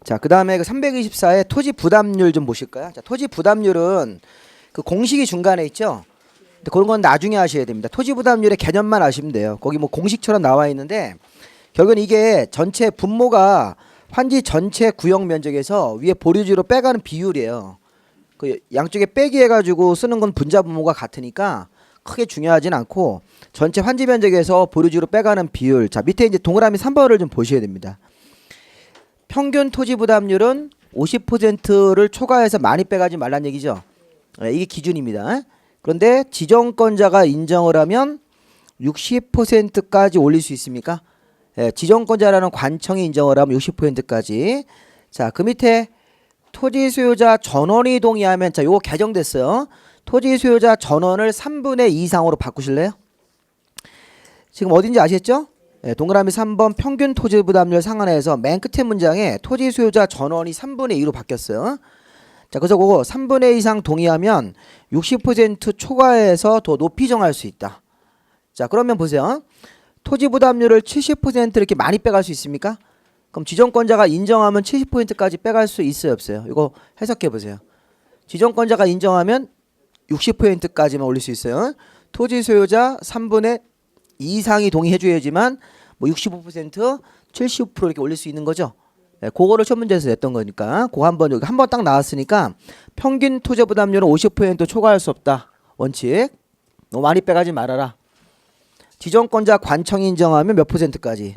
자, 그 다음에 그 324의 토지 부담률 좀 보실까요? 자, 토지 부담률은 그 공식이 중간에 있죠? 근데 그런 건 나중에 하셔야 됩니다. 토지 부담률의 개념만 아시면 돼요. 거기 뭐 공식처럼 나와 있는데 결국은 이게 전체 분모가 환지 전체 구역 면적에서 위에 보류지로 빼가는 비율이에요. 그 양쪽에 빼기 해가지고 쓰는 건 분자 분모가 같으니까 크게 중요하진 않고 전체 환지 면적에서 보류지로 빼가는 비율. 자, 밑에 이제 동그라미 3번을 좀 보셔야 됩니다. 평균 토지 부담률은 50%를 초과해서 많이 빼가지 말란 얘기죠. 네, 이게 기준입니다. 그런데 지정권자가 인정을 하면 60%까지 올릴 수 있습니까? 네, 지정권자라는 관청이 인정을 하면 60%까지. 자, 그 밑에 토지 수요자 전원이 동의하면, 자, 요거 개정됐어요. 토지 수요자 전원을 3분의 2 이상으로 바꾸실래요? 지금 어딘지 아시겠죠? 네, 동그라미 3번 평균 토지 부담률 상한해서 맨 끝에 문장에 토지 수요자 전원이 3분의 2로 바뀌었어요. 자, 그래서 그거 3분의 2 이상 동의하면 60% 초과해서 더 높이 정할 수 있다. 자, 그러면 보세요. 토지 부담률을 70% 이렇게 많이 빼갈 수 있습니까? 그럼 지정권자가 인정하면 70%까지 빼갈 수 있어요, 없어요? 이거 해석해 보세요. 지정권자가 인정하면 60%까지만 올릴 수 있어요. 토지 소유자 3분의 2 이상이 동의해 줘야지만 뭐 65%, 70% 이렇게 올릴 수 있는 거죠. 네, 그거를 첫 문제에서 냈던 거니까 그거 한번 여기 한번 딱 나왔으니까 평균 토지 부담률은 50% 초과할 수 없다. 원칙. 너무 많이 빼가지 말아라. 지정권자 관청이 인정하면 몇 %까지?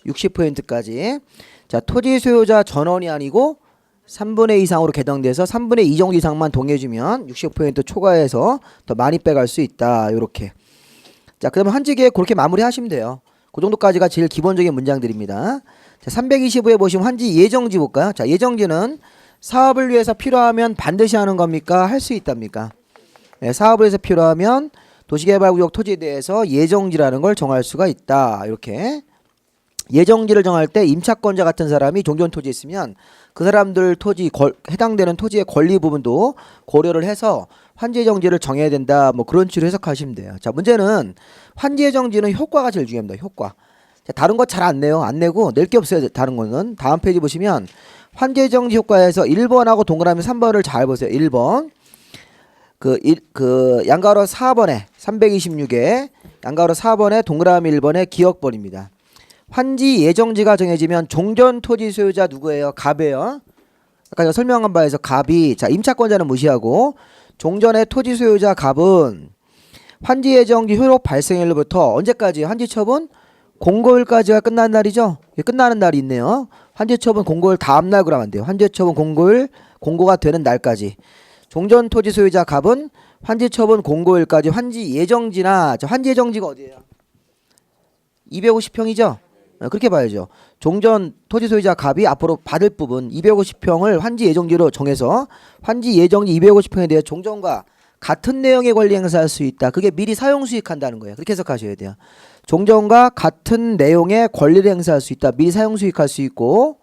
60%까지. 자, 토지 소유자 전원이 아니고 3분의 2 이상으로 개정돼서 3분의 2 정도 이상만 동의해주면 60% 초과해서 더 많이 빼갈 수 있다. 요렇게. 자, 그러면 환지계획 그렇게 마무리하시면 돼요. 그 정도까지가 제일 기본적인 문장들입니다. 자, 325에 보시면 환지 예정지 볼까요? 자, 예정지는 사업을 위해서 필요하면 반드시 하는 겁니까? 할 수 있답니까? 네, 사업을 위해서 필요하면 도시개발구역 토지에 대해서 예정지라는 걸 정할 수가 있다. 이렇게. 예정지를 정할 때 임차권자 같은 사람이 종전토지에 있으면 그 사람들 토지 해당되는 토지의 권리 부분도 고려를 해서 환지예정지를 정해야 된다. 뭐 그런 식으로 해석하시면 돼요. 자, 문제는 환지예정지는 효과가 제일 중요합니다. 효과. 자, 다른 거 잘 안 내요. 안 내고 낼 게 없어요. 다른 거는. 다음 페이지 보시면 환지예정지 효과에서 1번하고 동그라미 3번을 잘 보세요. 1번. 그 양가로 4번에 326에 양가로 4번에 동그라미 1번에 기억번입니다. 환지 예정지가 정해지면 종전 토지 소유자 누구예요? 갑이에요. 아까 제가 설명한 바에서 갑이, 자, 임차권자는 무시하고 종전의 토지 소유자 갑은 환지 예정지 효력 발생일로부터 언제까지? 환지 처분 공고일까지가 끝나는 날이죠. 끝나는 날이 있네요. 환지 처분 공고일 다음 날 그러면 안 돼요. 환지 처분 공고일 공고가 되는 날까지. 종전 토지 소유자 갑은 환지 처분 공고일까지 환지 예정지나, 자, 환지 예정지가 어디예요? 250평이죠. 그렇게 봐야죠. 종전 토지 소유자 갑이 앞으로 받을 부분 250평을 환지 예정지로 정해서 환지 예정지 250평에 대해 종전과 같은 내용의 권리 행사할 수 있다. 그게 미리 사용 수익한다는 거예요. 그렇게 해석하셔야 돼요. 종전과 같은 내용의 권리를 행사할 수 있다. 미리 사용 수익할 수 있고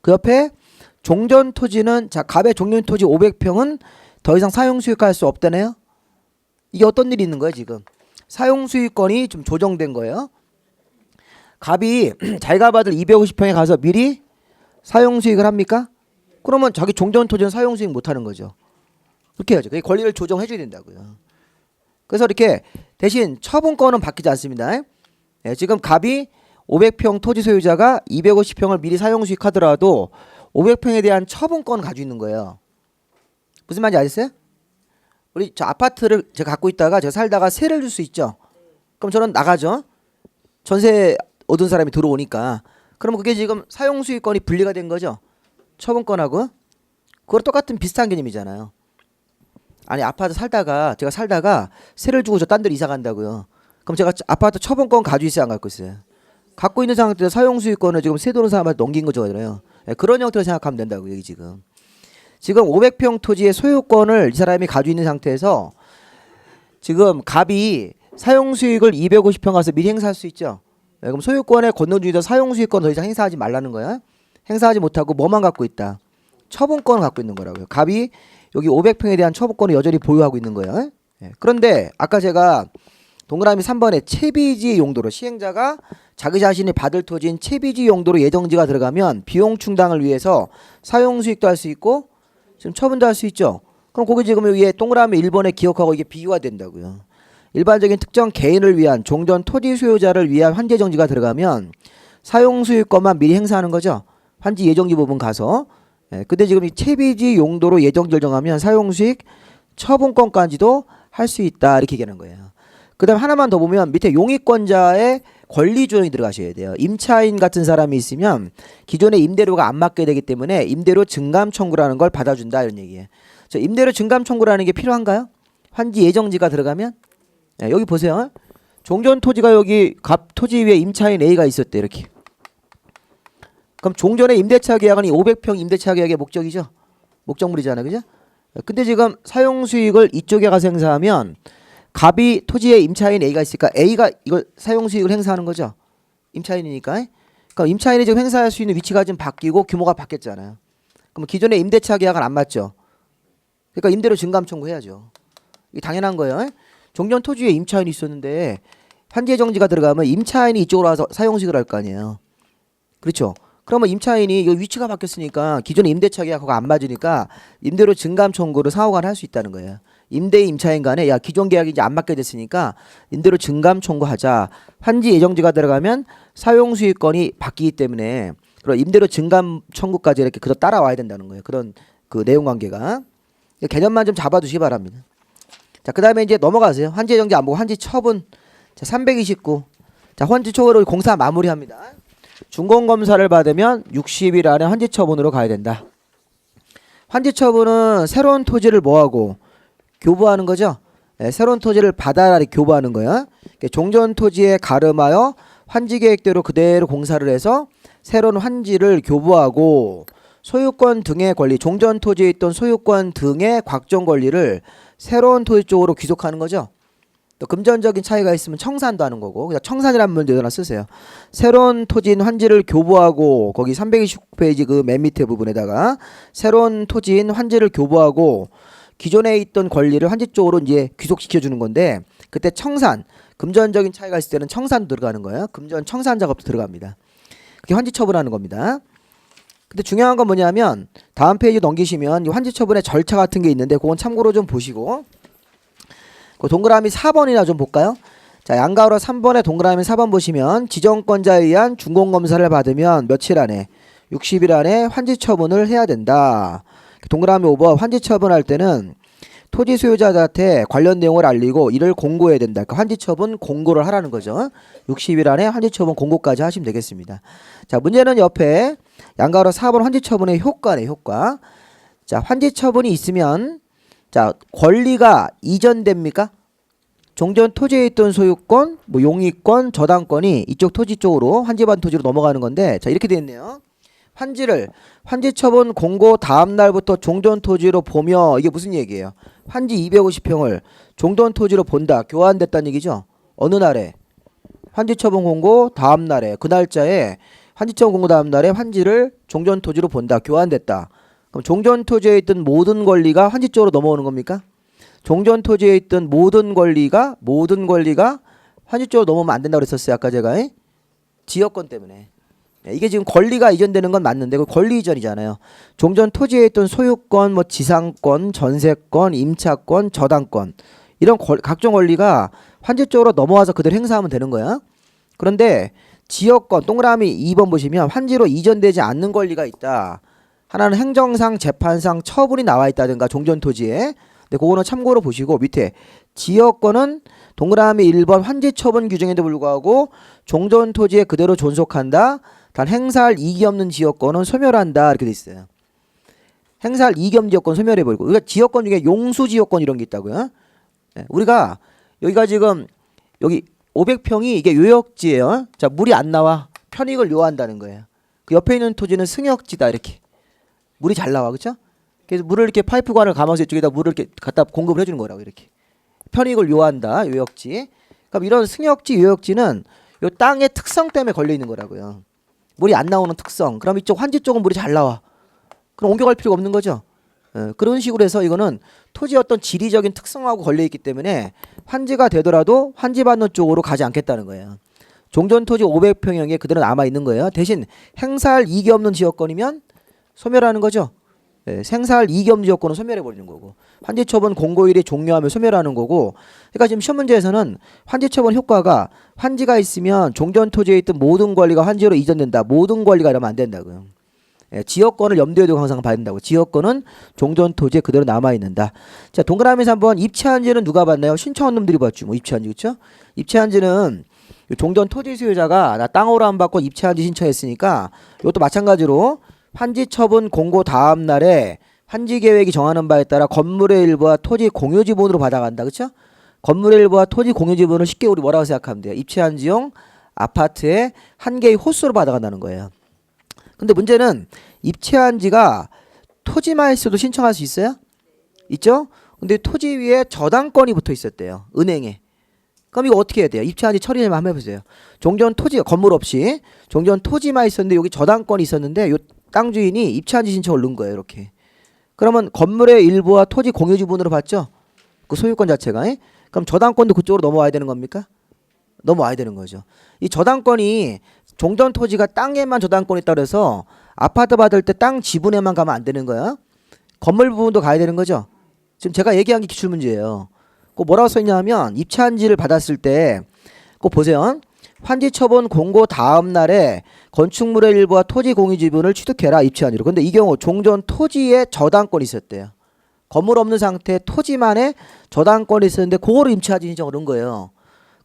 그 옆에 종전 토지는, 자, 갑의 종전 토지 500평은 더 이상 사용 수익할 수 없다네요. 이게 어떤 일이 있는 거예요, 지금? 사용 수익권이 좀 조정된 거예요. 갑이 자기가 받을 250평에 가서 미리 사용 수익을 합니까? 그러면 자기 종전 토지는 사용 수익 못 하는 거죠. 그렇게 해야죠. 그 권리를 조정해 줘야 된다고요. 그래서 이렇게 대신 처분권은 바뀌지 않습니다. 네, 지금 갑이 500평 토지 소유자가 250평을 미리 사용 수익하더라도 500평에 대한 처분권을 가지고 있는 거예요. 무슨 말인지 아셨어요? 우리 저 아파트를 제가 갖고 있다가 제가 살다가 세를 줄 수 있죠. 그럼 저는 나가죠. 전세 얻은 사람이 들어오니까. 그럼 그게 지금 사용 수익권이 분리가 된 거죠. 처분권하고. 그거랑 똑같은 비슷한 개념이잖아요. 아니, 아파트 제가 살다가 세를 주고 저 딴 데로 이사 간다고요. 그럼 제가 아파트 처분권 가지고 있어요, 안 갖고 있어요? 갖고 있는 상태에서 사용 수익권을 지금 세 들어온 사람한테 넘긴 거잖아요. 그런 형태로 생각하면 된다고, 여기 지금. 지금 500평 토지의 소유권을 이 사람이 가지고 있는 상태에서 지금 갑이 사용 수익을 250평 가서 미리 행사할 수 있죠. 네, 그럼 소유권의 건너주기도 사용 수익권 더 이상 행사하지 말라는 거야. 행사하지 못하고 뭐만 갖고 있다? 처분권을 갖고 있는 거라고요. 갑이 여기 500평에 대한 처분권을 여전히 보유하고 있는 거예요. 네, 그런데 아까 제가 동그라미 3번에 채비지 용도로 시행자가 자기 자신이 받을 토지인 채비지 용도로 예정지가 들어가면 비용 충당을 위해서 사용 수익도 할 수 있고 지금 처분도 할 수 있죠. 그럼 거기 지금 여기에 동그라미 1번에 기억하고 이게 비교가 된다고요. 일반적인 특정 개인을 위한 종전 토지 소유자를 위한 환지 예정지가 들어가면 사용 수익권만 미리 행사하는 거죠. 환지 예정지 부분 가서. 근데 지금 이 채비지 용도로 예정지를 정하면 사용 수익 처분권까지도 할 수 있다 이렇게 얘기하는 거예요. 그 다음 하나만 더 보면 밑에 용익권자의 권리 조정이 들어가셔야 돼요. 임차인 같은 사람이 있으면 기존의 임대료가 안 맞게 되기 때문에 임대료 증감 청구라는 걸 받아준다 이런 얘기예요. 임대료 증감 청구라는 게 필요한가요? 환지 예정지가 들어가면 여기 보세요. 종전 토지가 여기 토지 위에 임차인 A가 있었대 이렇게. 그럼 종전의 임대차 계약은 이 500평 임대차 계약의 목적이죠. 목적물이잖아요, 그죠? 근데 지금 사용 수익을 이쪽에 가서 행사하면 갑이 토지에 임차인 A가 있으니까 A가 이걸 사용 수익을 행사하는 거죠. 임차인이니까. 그럼 임차인이 지금 행사할 수 있는 위치가 좀 바뀌고 규모가 바뀌었잖아요. 그럼 기존의 임대차 계약은 안 맞죠. 그러니까 임대료 증감 청구해야죠. 이게 당연한 거예요. 종전 토지에 임차인이 있었는데 환지 예정지가 들어가면 임차인이 이쪽으로 와서 사용 수익을 할 거 아니에요. 그렇죠. 그러면 임차인이 이 위치가 바뀌었으니까 기존의 임대차 계약하고 안 맞으니까 임대료 증감 청구를 상호간 할 수 있다는 거예요. 임대 임차인 간에 야 기존 계약이 이제 안 맞게 됐으니까 임대료 증감 청구하자. 환지 예정지가 들어가면 사용 수익권이 바뀌기 때문에 그런 임대료 증감 청구까지 이렇게 그저 따라와야 된다는 거예요. 그런 그 내용 관계가 개념만 좀 잡아두시기 바랍니다. 자, 그다음에 이제 넘어가세요. 환지 예정지 안 보고 환지 처분. 자, 329. 자, 환지 초과로 공사 마무리합니다. 준공 검사를 받으면 60일 안에 환지 처분으로 가야 된다. 환지 처분은 새로운 토지를 뭐하고 교부하는 거죠. 새로운 토지를 받아라 교부하는 거야. 종전 토지에 가름하여 환지 계획대로 그대로 공사를 해서 새로운 환지를 교부하고 소유권 등의 권리, 종전 토지에 있던 소유권 등의 각종 권리를 새로운 토지 쪽으로 귀속하는 거죠. 또 금전적인 차이가 있으면 청산도 하는 거고, 그냥 청산이라는 문제 하나 쓰세요. 새로운 토지인 환지를 교부하고 거기 329페이지 그 맨 밑에 부분에다가 새로운 토지인 환지를 교부하고 기존에 있던 권리를 환지 쪽으로 이제 귀속시켜 주는 건데, 그때 청산, 금전적인 차이가 있을 때는 청산도 들어가는 거예요. 금전 청산 작업도 들어갑니다. 그게 환지 처분하는 겁니다. 근데 중요한 건 뭐냐면 다음 페이지 넘기시면 이 환지 처분의 절차 같은 게 있는데 그건 참고로 좀 보시고, 그 동그라미 4번이나 좀 볼까요? 자, 양가로 3번에 동그라미 4번 보시면 지정권자에 의한 준공검사를 받으면 며칠 안에 60일 안에 환지 처분을 해야 된다. 동그라미 5번 환지 처분할 때는 토지 소유자한테 관련 내용을 알리고 이를 공고해야 된다. 그러니까 환지 처분 공고를 하라는 거죠. 60일 안에 환지 처분 공고까지 하시면 되겠습니다. 자, 문제는 옆에 양가로 4번 환지 처분의 효과네, 효과. 자, 환지 처분이 있으면 자, 권리가 이전됩니까? 종전 토지에 있던 소유권, 뭐 용익권, 저당권이 이쪽 토지 쪽으로 환지받은 토지로 넘어가는 건데, 자, 이렇게 되어 있네요. 환지를 환지 처분 공고 다음 날부터 종전 토지로 보며, 이게 무슨 얘기예요? 환지 250평을 종전 토지로 본다. 교환됐다는 얘기죠. 어느 날에? 환지 처분 공고 다음 날에, 그 날짜에 환지 처분 공고 다음 날에 환지를 종전 토지로 본다. 교환됐다. 그럼 종전 토지에 있던 모든 권리가 환지 쪽으로 넘어오는 겁니까? 종전 토지에 있던 모든 권리가 환지 쪽으로 넘어오면 안 된다고 그랬었어요. 아까 제가 지역권 때문에. 이게 지금 권리가 이전되는 건 맞는데 그 권리 이전이잖아요. 종전 토지에 있던 소유권, 뭐 지상권, 전세권, 임차권, 저당권 이런 각종 권리가 환지 쪽으로 넘어와서 그대로 행사하면 되는 거야. 그런데 지역권 동그라미 2번 보시면 환지로 이전되지 않는 권리가 있다. 하나는 행정상, 재판상 처분이 나와 있다든가 종전 토지에. 근데 그거는 참고로 보시고 밑에 지역권은 동그라미 1번 환지 처분 규정에도 불구하고 종전 토지에 그대로 존속한다. 단 행사할 이익이 없는 지역권은 소멸한다. 이렇게 돼 있어요. 행사할 이익이 없는 지역권 소멸해버리고. 그러니까 지역권 중에 용수 지역권 이런 게 있다고요. 네, 우리가 여기가 지금 여기 500평이 이게 요역지예요. 자, 물이 안 나와. 편익을 요한다는 거예요. 그 옆에 있는 토지는 승역지다. 이렇게. 물이 잘 나와. 그렇죠? 그래서 물을 이렇게 파이프관을 감아서 이쪽에다 물을 이렇게 갖다 공급을 해주는 거라고. 이렇게 편익을 요한다. 요역지. 그럼 이런 승역지 요역지는 요 땅의 특성 때문에 걸려 있는 거라고요. 물이 안 나오는 특성. 그럼 이쪽 환지 쪽은 물이 잘 나와. 그럼 옮겨갈 필요가 없는 거죠. 그런 식으로 해서 이거는 토지의 어떤 지리적인 특성하고 걸려 있기 때문에 환지가 되더라도 환지 받는 쪽으로 가지 않겠다는 거예요. 종전토지 500평형에 그대로 남아 있는 거예요. 대신 행사할 이익이 없는 지역권이면 소멸하는 거죠. 예, 생사할 이익이 없는 지역권은 소멸해 버리는 거고, 환지처분 공고일이 종료하면 소멸하는 거고. 그러니까 지금 시험 문제에서는 환지처분 효과가 환지가 있으면 종전토지에 있던 모든 권리가 환지로 이전된다. 모든 권리가 이러면 안 된다고요. 예, 지역권을 염두에 두고 항상 봐야 된다고. 지역권은 종전토지에 그대로 남아있는다. 자, 동그라미에서 한번 입체한지는 누가 받나요? 신청한 놈들이 받죠. 뭐 입체한지, 그쵸? 입체한지는 종전토지 소유자가 나 땅으로 안 받고 입체한지 신청했으니까 이것도 마찬가지로 환지처분 공고 다음 날에 환지계획이 정하는 바에 따라 건물의 일부와 토지 공유지분으로 받아간다. 그쵸? 건물의 일부와 토지 공유지분을 쉽게 우리 뭐라고 생각하면 돼요? 입체한지용 아파트의 한 개의 호수로 받아간다는 거예요. 근데 문제는 입체한지가 토지만 있어도 신청할 수 있어요? 있죠? 근데 토지 위에 저당권이 붙어 있었대요. 은행에. 그럼 이거 어떻게 해야 돼요? 입체한지 처리를 한번 해보세요. 종전 토지, 건물 없이 종전 토지만 있었는데 여기 저당권이 있었는데 요 땅 주인이 입체한지 신청을 넣은 거예요. 이렇게. 그러면 건물의 일부와 토지 공유지분으로 받죠? 그 소유권 자체가. 그럼 저당권도 그쪽으로 넘어와야 되는 겁니까? 넘어와야 되는 거죠. 이 저당권이 종전 토지가 땅에만 저당권이 있다 그래서 아파트 받을 때 땅 지분에만 가면 안 되는 거야. 건물 부분도 가야 되는 거죠. 지금 제가 얘기한 게 기출문제예요. 그 뭐라고 써있냐 하면 입체한지를 받았을 때 꼭 보세요. 환지처분 공고 다음 날에 건축물의 일부와 토지 공유지분을 취득해라. 입체한지로. 근데 이 경우 종전 토지에 저당권이 있었대요. 건물 없는 상태에 토지만에 저당권이 있었는데 그거를 입체한지 신청을 한 거예요.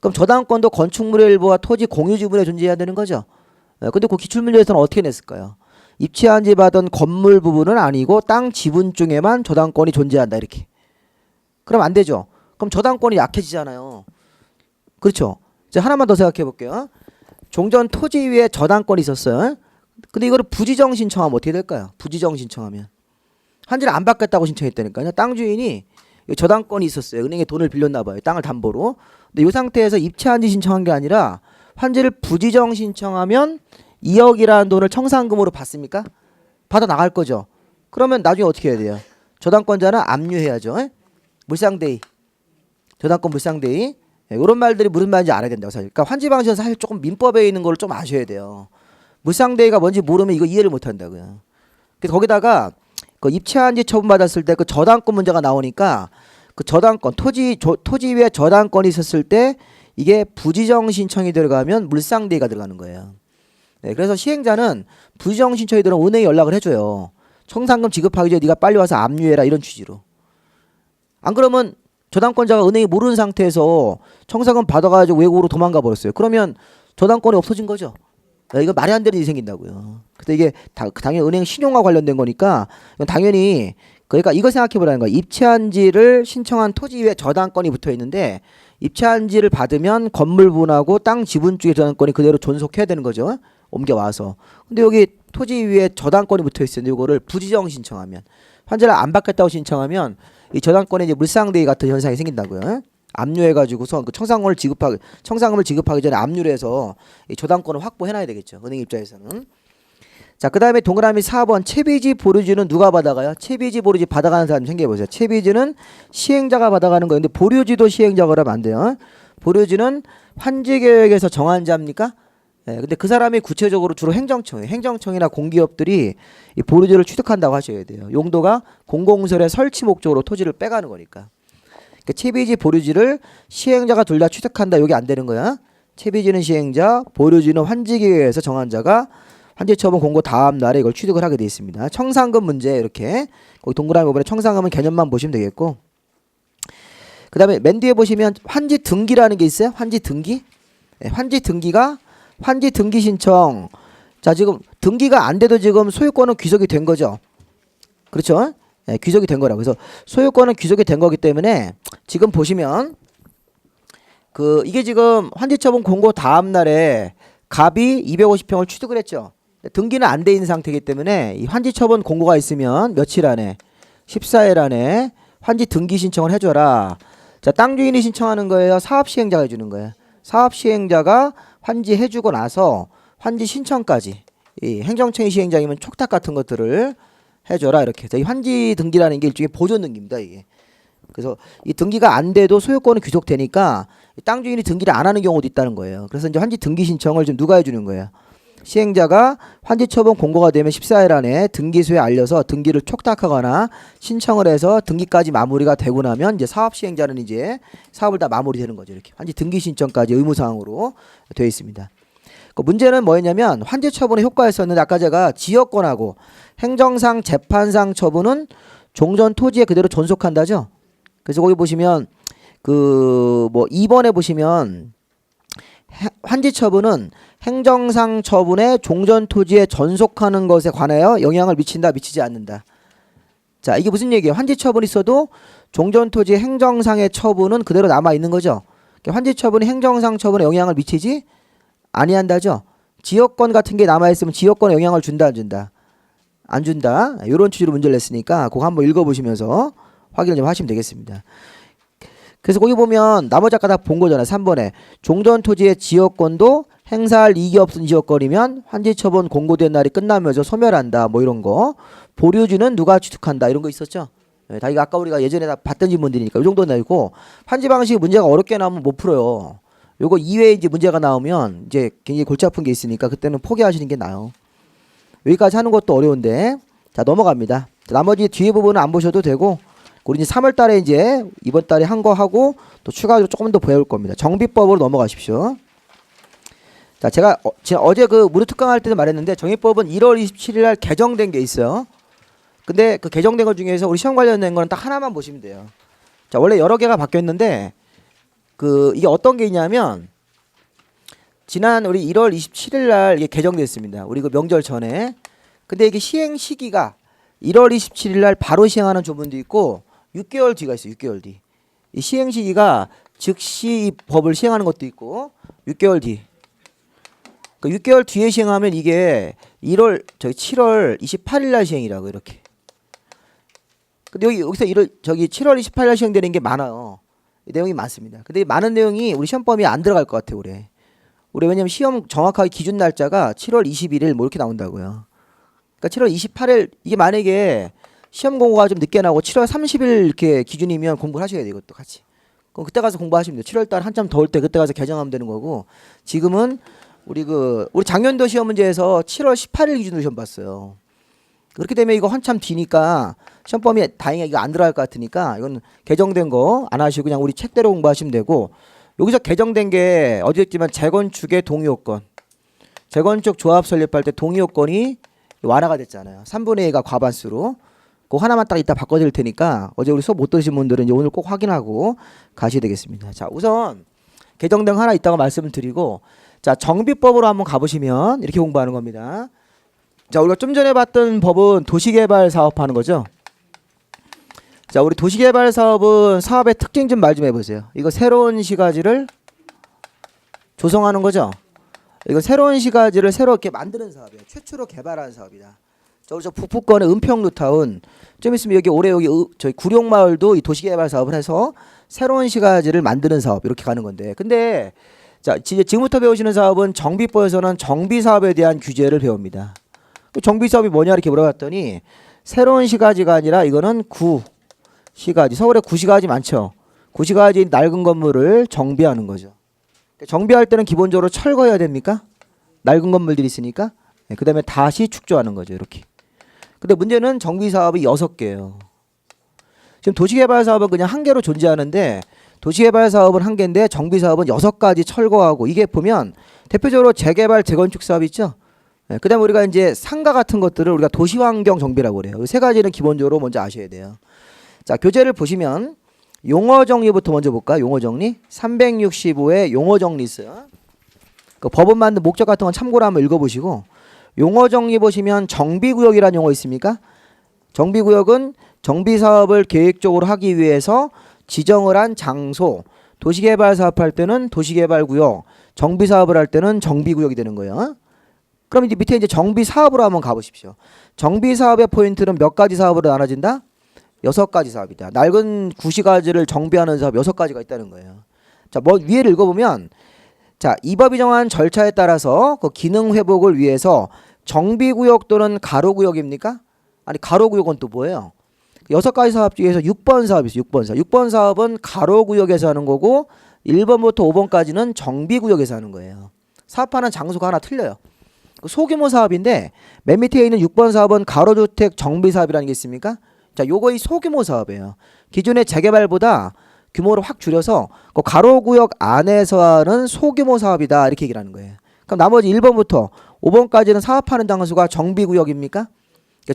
그럼 저당권도 건축물의 일부와 토지 공유지분에 존재해야 되는 거죠. 근데 그 기출문제에서는 어떻게 냈을까요? 입체한지 받은 건물 부분은 아니고 땅 지분 중에만 저당권이 존재한다. 이렇게. 그럼 안 되죠. 그럼 저당권이 약해지잖아요. 그렇죠. 이제 하나만 더 생각해 볼게요. 종전 토지 위에 저당권이 있었어요. 근데 이거를 부지정 신청하면 어떻게 될까요? 부지정 신청하면. 환지를 안 받겠다고 신청했다니까요. 땅 주인이 저당권이 있었어요. 은행에 돈을 빌렸나 봐요. 땅을 담보로. 근데 이 상태에서 입체한지 신청한 게 아니라 환지를 부지정 신청하면 2억이라는 돈을 청산금으로 받습니까? 받아 나갈 거죠. 그러면 나중에 어떻게 해야 돼요? 저당권자는 압류해야죠. 물상대의. 저당권 물상대의. 이런 말들이 무슨 말인지 알아야 된다고 사실. 그러니까 환지 방식은 사실 조금 민법에 있는 걸 좀 아셔야 돼요. 물상대의가 뭔지 모르면 이거 이해를 못 한다고요. 그래서 거기다가 그 입체한지 처분받았을 때 그 저당권 문제가 나오니까 그 저당권 토지 위에 저당권이 있었을 때 이게 부지정 신청이 들어가면 물상대의가 들어가는 거예요. 네, 그래서 시행자는 부지정 신청이 들어오면 은행에 연락을 해줘요. 청산금 지급하기 전에 네가 빨리 와서 압류해라 이런 취지로. 안 그러면 저당권자가 은행이 모르는 상태에서 청산금 받아가지고 외국으로 도망가 버렸어요. 그러면 저당권이 없어진 거죠. 이거 말이 안 되는 일이 생긴다고요. 근데 이게 당연히 은행 신용과 관련된 거니까 당연히 그러니까 이거 생각해 보라는 거야. 입체한지를 신청한 토지 위에 저당권이 붙어 있는데 입체한지를 받으면 건물 부분하고 땅 지분 쪽의 저당권이 그대로 존속해야 되는 거죠. 옮겨와서. 근데 여기 토지 위에 저당권이 붙어 있었는데 이거를 부지정 신청하면 환자를 안 받겠다고 신청하면 이 저당권에 이제 물상대의 같은 현상이 생긴다고요. 압류해가지고서 그 청산금을 지급하기 전에 압류를 해서 이 저당권을 확보해놔야 되겠죠. 은행 입장에서는. 자, 그 다음에 동그라미 4번 채비지 보류지는 누가 받아가요? 채비지 보류지 받아가는 사람 생겨보세요. 채비지는 시행자가 받아가는 거예요. 근데 보류지도 시행자가 그러면 안 돼요. 보류지는 환지계획에서 정한 자입니까? 네, 근데 그 사람이 구체적으로 주로 행정청이에요. 행정청이나 공기업들이 이 보류지를 취득한다고 하셔야 돼요. 용도가 공공시설의 설치 목적으로 토지를 빼가는 거니까. 그러니까 채비지 보류지를 시행자가 둘 다 취득한다. 여기 안 되는 거야. 채비지는 시행자, 보류지는 환지계획에서 정한 자가 환지처분 공고 다음 날에 이걸 취득을 하게 돼 있습니다. 청산금 문제 이렇게 거기 동그라미 부분에 청산금은 개념만 보시면 되겠고, 그 다음에 맨 뒤에 보시면 환지 등기라는 게 있어요. 환지 등기. 네, 환지 등기가 환지 등기 신청. 자, 지금 등기가 안 돼도 지금 소유권은 귀속이 된 거죠. 그렇죠? 네, 귀속이 된 거라고. 그래서 소유권은 귀속이 된 거기 때문에 지금 보시면 그 이게 지금 환지처분 공고 다음 날에 갑이 250평을 취득을 했죠. 등기는 안 돼 있는 상태이기 때문에 이 환지처분 공고가 있으면 며칠 안에 14일 안에 환지 등기 신청을 해줘라. 자, 땅 주인이 신청하는 거예요. 사업 시행자가 해주는 거예요. 사업 시행자가 환지 해주고 나서 환지 신청까지 이 행정청이 시행자이면 촉탁 같은 것들을 해줘라 이렇게 해서 이 환지 등기라는 게 일종의 보존 등기입니다. 이게 그래서 이 등기가 안 돼도 소유권은 귀속되니까 땅 주인이 등기를 안 하는 경우도 있다는 거예요. 그래서 이제 환지 등기 신청을 지금 누가 해주는 거예요? 시행자가 환지 처분 공고가 되면 14일 안에 등기소에 알려서 등기를 촉탁하거나 신청을 해서 등기까지 마무리가 되고 나면 이제 사업 시행자는 이제 사업을 다 마무리되는 거죠. 이렇게 환지 등기 신청까지 의무사항으로 되어 있습니다. 그 문제는 뭐였냐면 환지 처분의 효과였었는데 아까 제가 지역권하고 행정상 재판상 처분은 종전 토지에 그대로 존속한다죠. 그래서 거기 보시면 그 뭐 2번에 보시면 환지 처분은 행정상 처분에 종전 토지에 전속하는 것에 관하여 영향을 미친다, 미치지 않는다. 자, 이게 무슨 얘기예요? 환지 처분이 있어도 종전 토지 행정상의 처분은 그대로 남아 있는 거죠. 환지 처분이 행정상 처분에 영향을 미치지 아니한다죠. 지역권 같은 게 남아 있으면 지역권에 영향을 준다, 안 준다? 안 준다. 이런 취지로 문제를 냈으니까 그거 한번 읽어보시면서 확인을 좀 하시면 되겠습니다. 그래서 거기 보면 나머지 아까 다 본 거잖아요. 3번에 종전 토지의 지역권도 행사할 이익이 없은 지역권이면 환지 처분 공고된 날이 끝나면서 소멸한다. 뭐 이런 거. 보류지는 누가 취득한다. 이런 거 있었죠. 네, 다 이거 아까 우리가 예전에 다 봤던 질문들이니까 이 정도 내고 환지 방식이 문제가 어렵게 나오면 못 풀어요. 요거 이외에 이제 문제가 나오면 이제 굉장히 골치 아픈 게 있으니까 그때는 포기하시는 게 나아요. 여기까지 하는 것도 어려운데 자 넘어갑니다. 나머지 뒤에 부분은 안 보셔도 되고 우리 이제 3월 달에 이제 이번 달에 한 거 하고 또 추가적으로 조금 더 배울 겁니다. 정비법으로 넘어가십시오. 자, 제가 어제 그 무료 특강 할 때도 말했는데 정비법은 1월 27일 날 개정된 게 있어요. 근데 그 개정된 것 중에서 우리 시험 관련된 거는 딱 하나만 보시면 돼요. 자, 원래 여러 개가 바뀌었는데 그 이게 어떤 게 있냐면 지난 우리 1월 27일 날 이게 개정됐습니다. 우리 그 명절 전에. 근데 이게 시행 시기가 1월 27일 날 바로 시행하는 조문도 있고 6개월 뒤가 있어요. 6개월 뒤. 이 시행 시기가 즉시 이 법을 시행하는 것도 있고 6개월 뒤. 그러니까 6개월 뒤에 시행하면 이게 7월 28일 날 시행이라고 이렇게. 근데 여기서 7월 28일 날 시행되는 게 많아요. 내용이 많습니다. 근데 이 많은 내용이 우리 시험 범위에 안 들어갈 것 같아요, 올해. 왜냐면 시험 정확하게 기준 날짜가 7월 21일 뭐 이렇게 나온다고요. 그러니까 7월 28일 이게 만약에 시험 공고가 좀 늦게 나오고 7월 30일 이렇게 기준이면 공부를 하셔야 돼요. 이것도 같이. 그럼 그때 가서 공부하시면 돼요. 7월 달 한참 더울 때 그때 가서 개정하면 되는 거고 지금은 우리 작년도 시험 문제에서 7월 18일 기준으로 시험 봤어요. 그렇게 되면 이거 한참 뒤니까 시험 범위에 다행히 이거 안 들어갈 것 같으니까 이건 개정된 거 안 하시고 그냥 우리 책대로 공부하시면 되고 여기서 개정된 게 어디 있지만 재건축의 동의요건. 재건축 조합 설립할 때 동의요건이 완화가 됐잖아요. 3분의 2가 과반수로. 그거 하나만 딱 이따 바꿔드릴 테니까 어제 우리 수업 못 들으신 분들은 이제 오늘 꼭 확인하고 가셔야 되겠습니다. 자, 우선 개정된 거 하나 있다고 말씀을 드리고 자, 정비법으로 한번 가보시면 이렇게 공부하는 겁니다. 자, 우리가 좀 전에 봤던 법은 도시개발 사업하는 거죠. 자, 우리 도시개발 사업은 사업의 특징 좀 말 좀 해보세요. 이거 새로운 시가지를 조성하는 거죠. 이거 새로운 시가지를 새로 이렇게 만드는 사업이에요. 최초로 개발한 사업이다. 저 북부권의 은평루타운 좀 있으면 여기 저희 구룡마을도 이 도시개발 사업을 해서 새로운 시가지를 만드는 사업 이렇게 가는 건데 근데 자 지금부터 배우시는 사업은 정비법에서는 정비사업에 대한 규제를 배웁니다. 정비사업이 뭐냐 이렇게 물어봤더니 새로운 시가지가 아니라 이거는 구시가지 서울에 구시가지 많죠. 구시가지 낡은 건물을 정비하는 거죠. 정비할 때는 기본적으로 철거해야 됩니까? 낡은 건물들이 있으니까. 네, 그 다음에 다시 축조하는 거죠. 이렇게. 근데 문제는 정비사업이 6개예요. 지금 도시개발사업은 그냥 한 개로 존재하는데 도시개발사업은 한 개인데 정비사업은 6가지 철거하고 이게 보면 대표적으로 재개발, 재건축 사업이 있죠. 네, 그 다음에 우리가 이제 상가 같은 것들을 우리가 도시환경 정비라고 그래요. 이 3가지는 기본적으로 먼저 아셔야 돼요. 자, 교재를 보시면 용어 정리부터 먼저 볼까요? 용어 정리. 365에 용어 정리 있어요. 그 법은 만든 목적 같은 건 참고로 한번 읽어보시고 용어 정리 보시면 정비구역이라는 용어 있습니까? 정비구역은 정비사업을 계획적으로 하기 위해서 지정을 한 장소, 도시개발 사업할 때는 도시개발구역, 정비사업을 할 때는 정비구역이 되는 거예요. 그럼 이제 밑에 이제 정비사업으로 한번 가보십시오. 정비사업의 포인트는 몇 가지 사업으로 나눠진다? 6가지 사업이다. 낡은 구시가지를 정비하는 사업 6가지가 있다는 거예요. 자, 뭐 위에를 읽어보면 자, 이 법이 정한 절차에 따라서 그 기능 회복을 위해서 정비구역 또는 가로구역입니까? 아니 가로구역은 또 뭐예요? 6가지 사업 중에서 6번 사업이 있어요. 6번 사업. 6번 사업은 가로구역에서 하는 거고 1번부터 5번까지는 정비구역에서 하는 거예요. 사업하는 장소가 하나 틀려요. 소규모 사업인데 맨 밑에 있는 6번 사업은 가로주택 정비사업이라는 게 있습니까? 자, 요거 이 소규모 사업이에요. 기존의 재개발보다 규모를 확 줄여서 그 가로구역 안에서 하는 소규모 사업이다 이렇게 얘기를 하는 거예요. 그럼 나머지 1번부터 5번까지는 사업하는 장소가 정비구역입니까?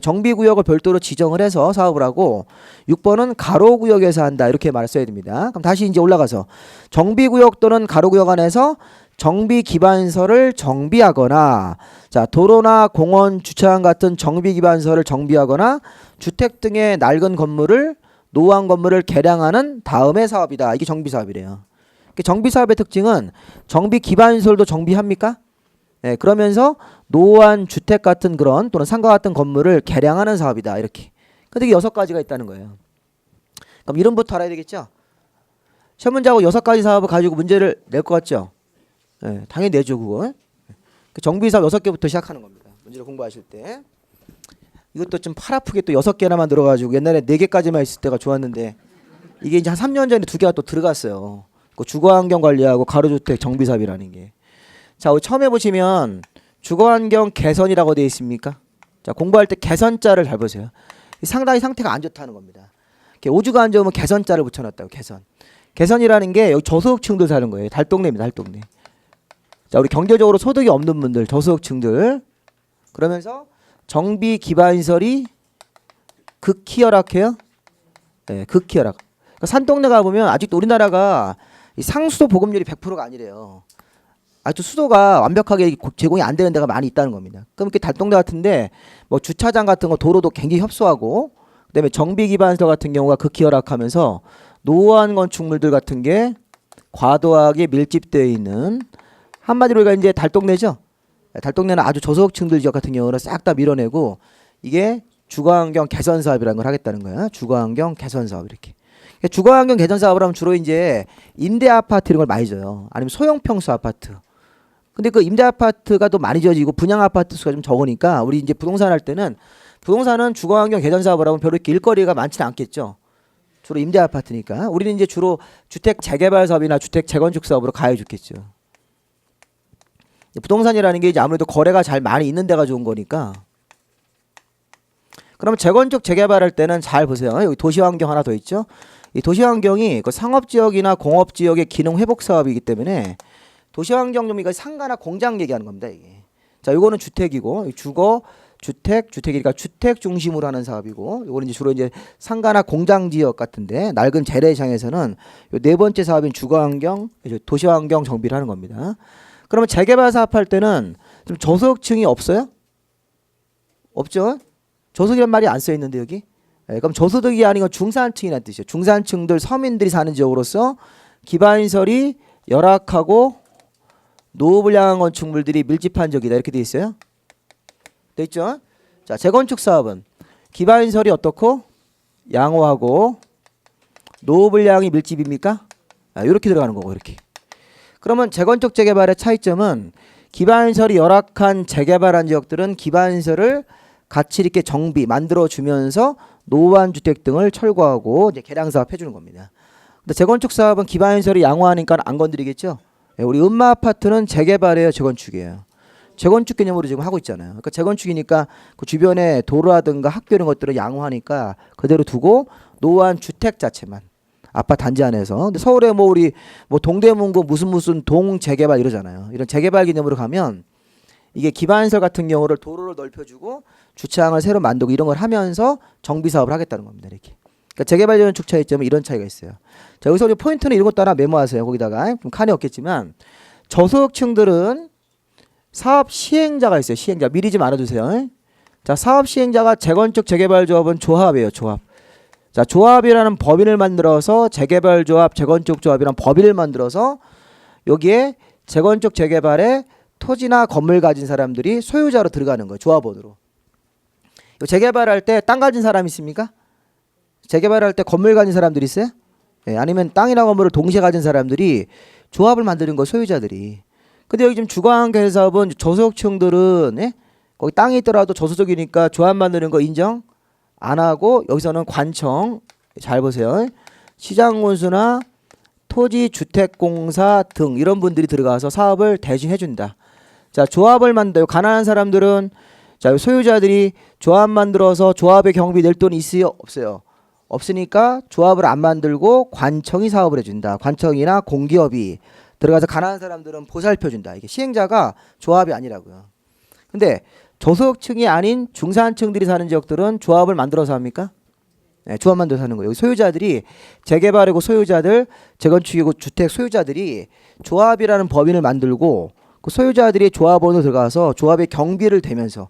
정비구역을 별도로 지정을 해서 사업을 하고 6번은 가로구역에서 한다 이렇게 말을 써야 됩니다. 그럼 다시 이제 올라가서 정비구역 또는 가로구역 안에서 정비기반시설을 정비하거나 자 도로나 공원, 주차장 같은 정비기반시설을 정비하거나 주택 등의 낡은 건물을 노후한 건물을 개량하는 다음의 사업이다. 이게 정비사업이래요. 정비사업의 특징은 정비기반시설도 정비합니까? 네, 그러면서 노후한 주택 같은 그런 또는 상가 같은 건물을 개량하는 사업이다 이렇게. 근데 이게 6가지가 있다는 거예요. 그럼 이름부터 알아야 되겠죠? 시험 문제하고 6가지 사업을 가지고 문제를 낼 것 같죠? 네, 당연히 내죠 그거. 정비사업 6개부터 시작하는 겁니다. 문제를 공부하실 때. 이것도 좀 팔 아프게 또 6개나만 들어가지고 옛날에 4개까지만 있을 때가 좋았는데 이게 이제 한 3년 전에 2개가 또 들어갔어요. 그 주거환경 관리하고 가로주택 정비사업이라는 게. 자, 처음에 보시면 주거환경 개선이라고 되어 있습니까? 자, 공부할 때 개선자를 잘 보세요. 상당히 상태가 안 좋다는 겁니다. 오주가 안 좋으면 개선자를 붙여놨다고. 개선. 개선이라는 게 여기 저소득층들 사는 거예요. 달동네입니다. 달동네. 자, 우리 경제적으로 소득이 없는 분들, 저소득층들. 그러면서 정비 기반시설이 극히 열악해요. 네, 극히 열악. 그러니까 산동네 가보면 아직도 우리나라가 이 상수도 보급률이 100%가 아니래요. 아주 수도가 완벽하게 제공이 안 되는 데가 많이 있다는 겁니다. 그럼 이렇게 달동네 같은데 뭐 주차장 같은 거 도로도 굉장히 협소하고 그다음에 정비 기반시설 같은 경우가 극히 열악하면서 노후한 건축물들 같은 게 과도하게 밀집되어 있는 한마디로 우리가 이제 달동네죠. 달동네는 아주 저소득층들 지역 같은 경우는 싹 다 밀어내고 이게 주거환경 개선 사업이라는 걸 하겠다는 거야. 주거환경 개선 사업 이렇게. 주거환경 개선 사업을 하면 주로 이제 임대 아파트 이런 걸 많이 줘요. 아니면 소형 평수 아파트. 근데 그 임대 아파트가 또 많이 지어지고 분양 아파트 수가 좀 적으니까 우리 이제 부동산 할 때는 부동산은 주거환경 개선 사업을 하면 별로 이렇게 일거리가 많지는 않겠죠. 주로 임대 아파트니까 우리는 이제 주로 주택 재개발 사업이나 주택 재건축 사업으로 가해 주겠죠. 부동산이라는 게 이제 아무래도 거래가 잘 많이 있는 데가 좋은 거니까. 그러면 재건축 재개발할 때는 잘 보세요. 여기 도시환경 하나 더 있죠. 이 도시환경이 그 상업지역이나 공업지역의 기능 회복 사업이기 때문에 도시환경 좀 이거 상가나 공장 얘기하는 겁니다. 이게. 자, 이거는 주택이고 주거 주택이니까 주택 중심으로 하는 사업이고 이거는 이제 주로 이제 상가나 공장 지역 같은데 낡은 재래시장에서는 요 네 번째 사업인 주거환경, 도시환경 정비를 하는 겁니다. 그러면 재개발 사업할 때는 좀 저소득층이 없어요? 없죠? 저소득이란 말이 안 써 있는데 여기. 네, 그럼 저소득이 아닌 건 중산층이라는 뜻이에요. 중산층들 서민들이 사는 지역으로서 기반시설이 열악하고 노후불량한 건축물들이 밀집한 지역이다 이렇게 돼 있어요. 돼 있죠? 자, 재건축 사업은 기반시설이 어떻고 양호하고 노후불량이 밀집입니까? 아, 이렇게 들어가는 거고 이렇게. 그러면 재건축 재개발의 차이점은 기반시설이 열악한 재개발한 지역들은 기반시설을 가치 있게 정비 만들어 주면서 노후한 주택 등을 철거하고 이제 개량 사업 해주는 겁니다. 근데 재건축 사업은 기반시설이 양호하니까 안 건드리겠죠. 우리 음마 아파트는 재개발이에요, 재건축이에요. 재건축 개념으로 지금 하고 있잖아요. 그러니까 재건축이니까 그 주변에 도로라든가 학교 이런 것들을 양호하니까 그대로 두고 노후한 주택 자체만 아파트 단지 안에서. 근데 서울에 뭐 우리 뭐 동대문구 무슨 동 재개발 이러잖아요. 이런 재개발 개념으로 가면 이게 기반시설 같은 경우를 도로를 넓혀주고 주차장을 새로 만들고 이런 걸 하면서 정비 사업을 하겠다는 겁니다. 이렇게. 그러니까 재개발 재건축 차이점은 이런 차이가 있어요. 자, 여기서 우리 포인트는 이런 것도 하나 메모하세요. 거기다가 좀 칸이 없겠지만 저소득층들은 사업 시행자가 있어요. 시행자 미리 좀 알아두세요. 자, 사업 시행자가 재건축 재개발 조합은 조합이에요. 조합. 자, 조합이라는 법인을 만들어서 재개발 조합, 재건축 조합이라는 법인을 만들어서 여기에 재건축 재개발에 토지나 건물 가진 사람들이 소유자로 들어가는 거예요. 조합원으로. 재개발할 때 땅 가진 사람 있습니까? 재개발할 때 건물 가진 사람들이 있어요? 예, 아니면 땅이나 건물을 동시에 가진 사람들이 조합을 만드는 거 소유자들이. 근데 여기 지금 주거환경 사업은 저소득층들은 예? 거기 땅이 있더라도 저소득이니까 조합 만드는 거 인정 안 하고 여기서는 관청 잘 보세요. 시장군수나 토지주택공사 등 이런 분들이 들어가서 사업을 대신해 준다. 자, 조합을 만들어 가난한 사람들은 자, 소유자들이 조합 만들어서 조합의 경비 낼 돈이 있어요? 없어요. 없으니까 조합을 안 만들고 관청이 사업을 해준다. 관청이나 공기업이 들어가서 가난한 사람들은 보살펴준다. 이게 시행자가 조합이 아니라고요. 근데 저소득층이 아닌 중산층들이 사는 지역들은 조합을 만들어서 합니까? 네, 조합 만들어서 하는 거예요. 여기 소유자들이 재개발이고 소유자들, 재건축이고 주택 소유자들이 조합이라는 법인을 만들고 그 소유자들이 조합원으로 들어가서 조합의 경비를 대면서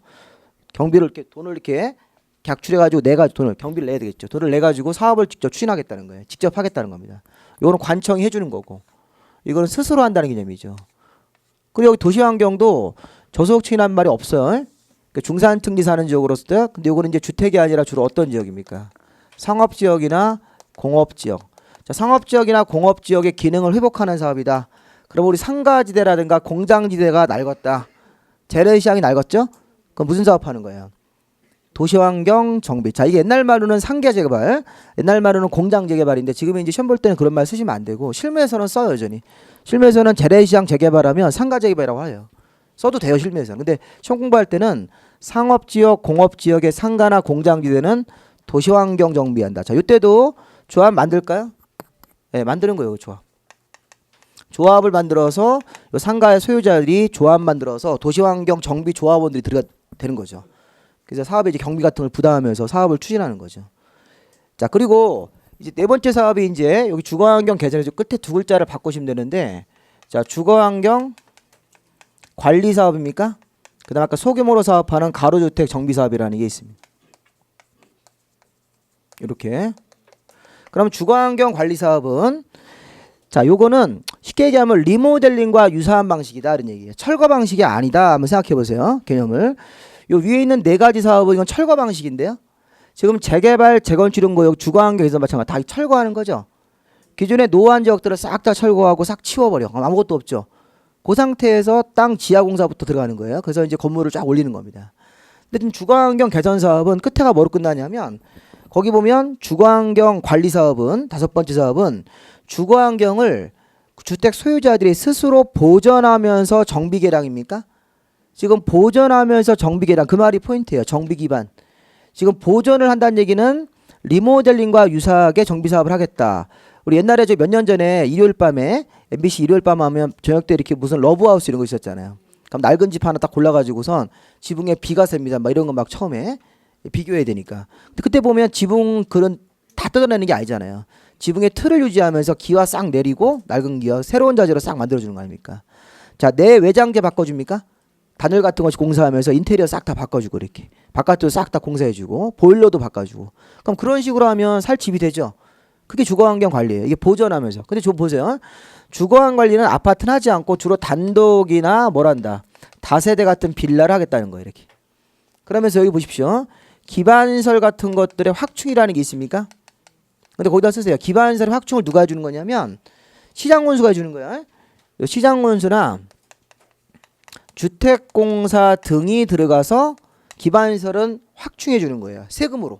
경비를 이렇게 돈을 이렇게 객출해가지고 내가 돈을 경비를 내야 되겠죠. 돈을 내 가지고 사업을 직접 추진하겠다는 거예요. 직접 하겠다는 겁니다. 이거는 관청이 해주는 거고, 이거는 스스로 한다는 개념이죠. 그리고 여기 도시환경도 저소득층이란 말이 없어요. 그러니까 중산층이 사는 지역으로서 때, 근데 이거는 이제 주택이 아니라 주로 어떤 지역입니까? 상업지역이나 공업지역. 자, 상업지역이나 공업지역의 기능을 회복하는 사업이다. 그럼 우리 상가지대라든가 공장지대가 낡았다. 재래시장이 낡았죠? 그럼 무슨 사업하는 거예요? 도시환경 정비. 자, 이게 옛날 말로는 상가 재개발, 옛날 말로는 공장 재개발인데 지금 이제 시험 볼 때는 그런 말 쓰시면 안 되고 실무에서는 써요, 여전히. 실무에서는 재래시장 재개발하면 상가 재개발이라고 해요. 써도 돼요, 실무에서는. 근데 시험 공부할 때는 상업지역, 공업지역의 상가나 공장지대는 도시환경 정비한다. 자, 이때도 조합 만들까요? 네, 만드는 거예요, 조합. 조합을 만들어서 요 상가의 소유자들이 조합 만들어서 도시환경 정비 조합원들이 들어가 되는 거죠. 그래서 사업에 이제 경비 같은 걸 부담하면서 사업을 추진하는 거죠. 자, 그리고 이제 네 번째 사업이 이제 여기 주거환경 개선에서 끝에 두 글자를 바꾸시면 되는데, 자, 주거환경 관리 사업입니까? 그다음 아까 소규모로 사업하는 가로주택 정비 사업이라는 게 있습니다. 이렇게. 그럼 주거환경 관리 사업은 자, 요거는 쉽게 얘기하면 리모델링과 유사한 방식이다 이런 얘기예요. 철거 방식이 아니다 한번 생각해 보세요. 개념을. 요 위에 있는 네 가지 사업은 이건 철거 방식인데요. 지금 재개발, 재건축 이런 거 주거환경에서 마찬가지 다 철거하는 거죠. 기존의 노후한 지역들을 싹 다 철거하고 싹 치워버려. 아무것도 없죠. 그 상태에서 땅 지하 공사부터 들어가는 거예요. 그래서 이제 건물을 쫙 올리는 겁니다. 근데 지금 주거환경 개선 사업은 끝에가 뭐로 끝나냐면 거기 보면 주거환경 관리 사업은 다섯 번째 사업은 주거환경을 주택 소유자들이 스스로 보전하면서 정비 개량입니까? 지금 보전하면서 정비 개량 그 말이 포인트예요. 정비 기반. 지금 보전을 한다는 얘기는 리모델링과 유사하게 정비 사업을 하겠다. 우리 옛날에 저 몇 년 전에 일요일 밤에 MBC 일요일 밤 하면 저녁 때 이렇게 무슨 러브하우스 이런 거 있었잖아요. 그럼 낡은 집 하나 딱 골라가지고선 지붕에 비가 셉니다. 막 이런 거 막 처음에 비교해야 되니까. 근데 그때 보면 지붕 그런 다 뜯어내는 게 아니잖아요. 지붕의 틀을 유지하면서 기와 싹 내리고 낡은 기와 새로운 자재로 싹 만들어주는 거 아닙니까? 자, 내 외장재 바꿔줍니까? 바늘 같은 거 공사하면서 인테리어 싹 다 바꿔주고 이렇게 바깥도 싹 다 공사해주고 보일러도 바꿔주고 그럼 그런 식으로 하면 살 집이 되죠. 그게 주거환경 관리예요. 이게 보전하면서. 근데 저 보세요. 주거환경 관리는 아파트는 하지 않고 주로 단독이나 뭐란다 다세대 같은 빌라를 하겠다는 거예요. 이렇게. 그러면서 여기 보십시오. 기반시설 같은 것들의 확충이라는 게 있습니까? 근데 거기다 쓰세요. 기반시설의 확충을 누가 해주는 거냐면 시장군수가 해주는 거예요. 시장군수나 주택공사 등이 들어가서 기반시설은 확충해 주는 거예요. 세금으로.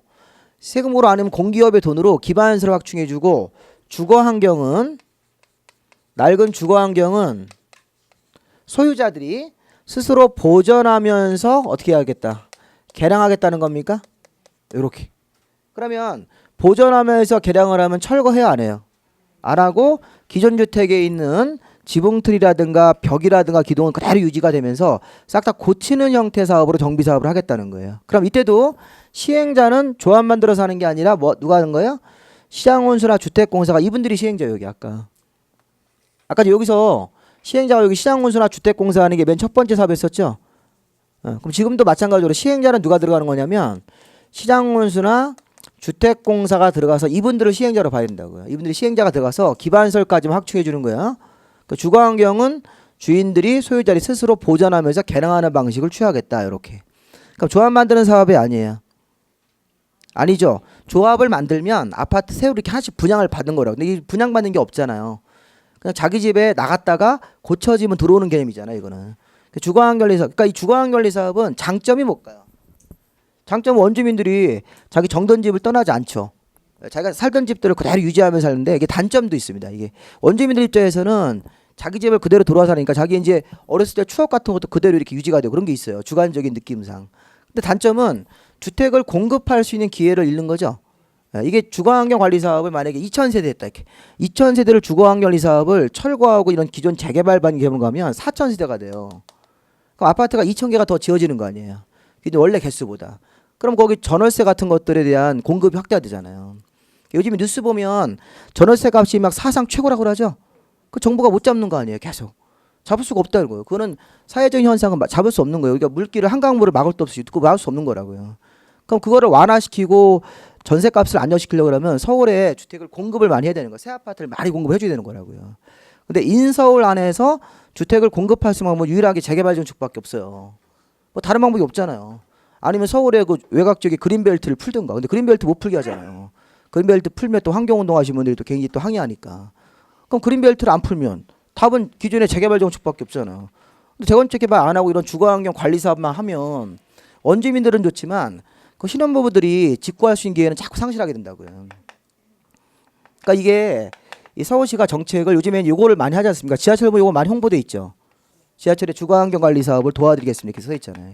세금으로 아니면 공기업의 돈으로 기반시설을 확충해 주고 주거환경은 낡은 주거환경은 소유자들이 스스로 보전하면서 어떻게 하겠다. 개량하겠다는 겁니까? 이렇게. 그러면 보전하면서 개량을 하면 철거해야 안 해요? 안 하고 기존 주택에 있는 지붕틀이라든가 벽이라든가 기둥은 그대로 유지가 되면서 싹 다 고치는 형태 사업으로 정비 사업을 하겠다는 거예요. 그럼 이때도 시행자는 조합 만들어서 하는 게 아니라 뭐 누가 하는 거예요? 시장원수나 주택공사가 이분들이 시행자예요. 여기 아까 여기서 시행자가 여기 시장원수나 주택공사 하는 게 맨 첫 번째 사업이었었죠. 그럼 지금도 마찬가지로 시행자는 누가 들어가는 거냐면 시장원수나 주택공사가 들어가서 이분들을 시행자로 봐야 된다고요. 이분들이 시행자가 들어가서 기반시설까지만 확충해 주는 거야. 그 주거환경은 주인들이 소유자들이 스스로 보전하면서 개량하는 방식을 취하겠다. 이렇게. 그럼 조합 만드는 사업이 아니에요. 아니죠. 조합을 만들면 아파트 새로 이렇게 하나씩 분양을 받는 거라고. 근데 이 분양받는 게 없잖아요. 그냥 자기 집에 나갔다가 고쳐지면 들어오는 개념이잖아요. 이거는. 주거환경관리 사업. 그러니까 이 주거환경관리 사업은 장점이 뭘까요? 장점은 원주민들이 자기 정든 집을 떠나지 않죠. 자기가 살던 집들을 그대로 유지하면서 사는데 이게 단점도 있습니다. 이게 원주민들 입장에서는 자기 집을 그대로 돌아와 사니까 자기 이제 어렸을 때 추억 같은 것도 그대로 이렇게 유지가 되고 그런 게 있어요. 주관적인 느낌상. 근데 단점은 주택을 공급할 수 있는 기회를 잃는 거죠. 이게 주거환경관리 사업을 만약에 2000세대 했다 이렇게 2000세대를 주거환경관리 사업을 철거하고 이런 기존 재개발반 개발을 하면 4000세대가 돼요. 그럼 아파트가 2000개가 더 지어지는 거 아니에요. 근데 원래 개수보다. 그럼 거기 전월세 같은 것들에 대한 공급이 확대되잖아요. 요즘에 뉴스 보면 전월세 값이 막 사상 최고라고 그러죠. 그 정부가 못 잡는 거 아니에요. 계속 잡을 수가 없다는 거예요. 그거는 사회적인 현상은 잡을 수 없는 거예요. 그러니까 물길을 한강물을 막을 도 없이 막을 수 없는 거라고요. 그럼 그거를 완화시키고 전세값을 안정시키려고 그러면 서울에 주택을 공급을 많이 해야 되는 거예요. 새 아파트를 많이 공급해 줘야 되는 거라고요. 근데 인서울 안에서 주택을 공급할 수 있는 방법은 유일하게 재개발 정책밖에 없어요. 뭐 다른 방법이 없잖아요. 아니면 서울의 그 외곽 지역에 그린벨트를 풀든가. 근데 그린벨트 못 풀게 하잖아요. 그린벨트 풀면 또 환경운동 하시는 분들이 또 굉장히 또 항의하니까. 그럼 그린벨트를 안 풀면 답은 기존의 재개발 정책밖에 없잖아요. 근데 재건축 개발 안 하고 이런 주거환경 관리 사업만 하면 원주민들은 좋지만 그 신혼부부들이 집 구할 수 있는 기회는 자꾸 상실하게 된다고요. 그러니까 이게 이 서울시가 정책을 요즘에는 요거를 많이 하지 않습니까? 지하철 보면 요거 많이 홍보돼 있죠. 지하철의 주거환경 관리 사업을 도와드리겠습니다. 이렇게 써 있잖아요.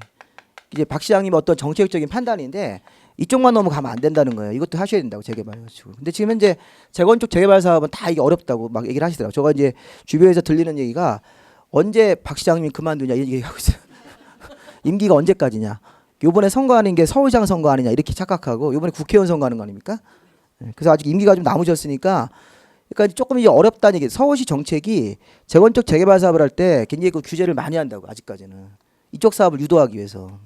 이제 박 시장님의 어떤 정책적인 판단인데 이쪽만 넘어가면 안 된다는 거예요. 이것도 하셔야 된다고 재개발해가지고. 근데 지금 현재 재건축 재개발 사업은 다 이게 어렵다고 막 얘기를 하시더라고요. 저가 이제 주변에서 들리는 얘기가 언제 박 시장님이 그만두냐 이 얘기하고 있어요. 임기가 언제까지냐. 요번에 선거하는 게 서울시장 선거 아니냐 이렇게 착각하고 요번에 국회의원 선거하는 거 아닙니까? 그래서 아직 임기가 좀 남으셨으니까 그러니까 조금 이제 어렵다는 얘기. 서울시 정책이 재건축 재개발 사업을 할 때 굉장히 그 규제를 많이 한다고 아직까지는 이쪽 사업을 유도하기 위해서.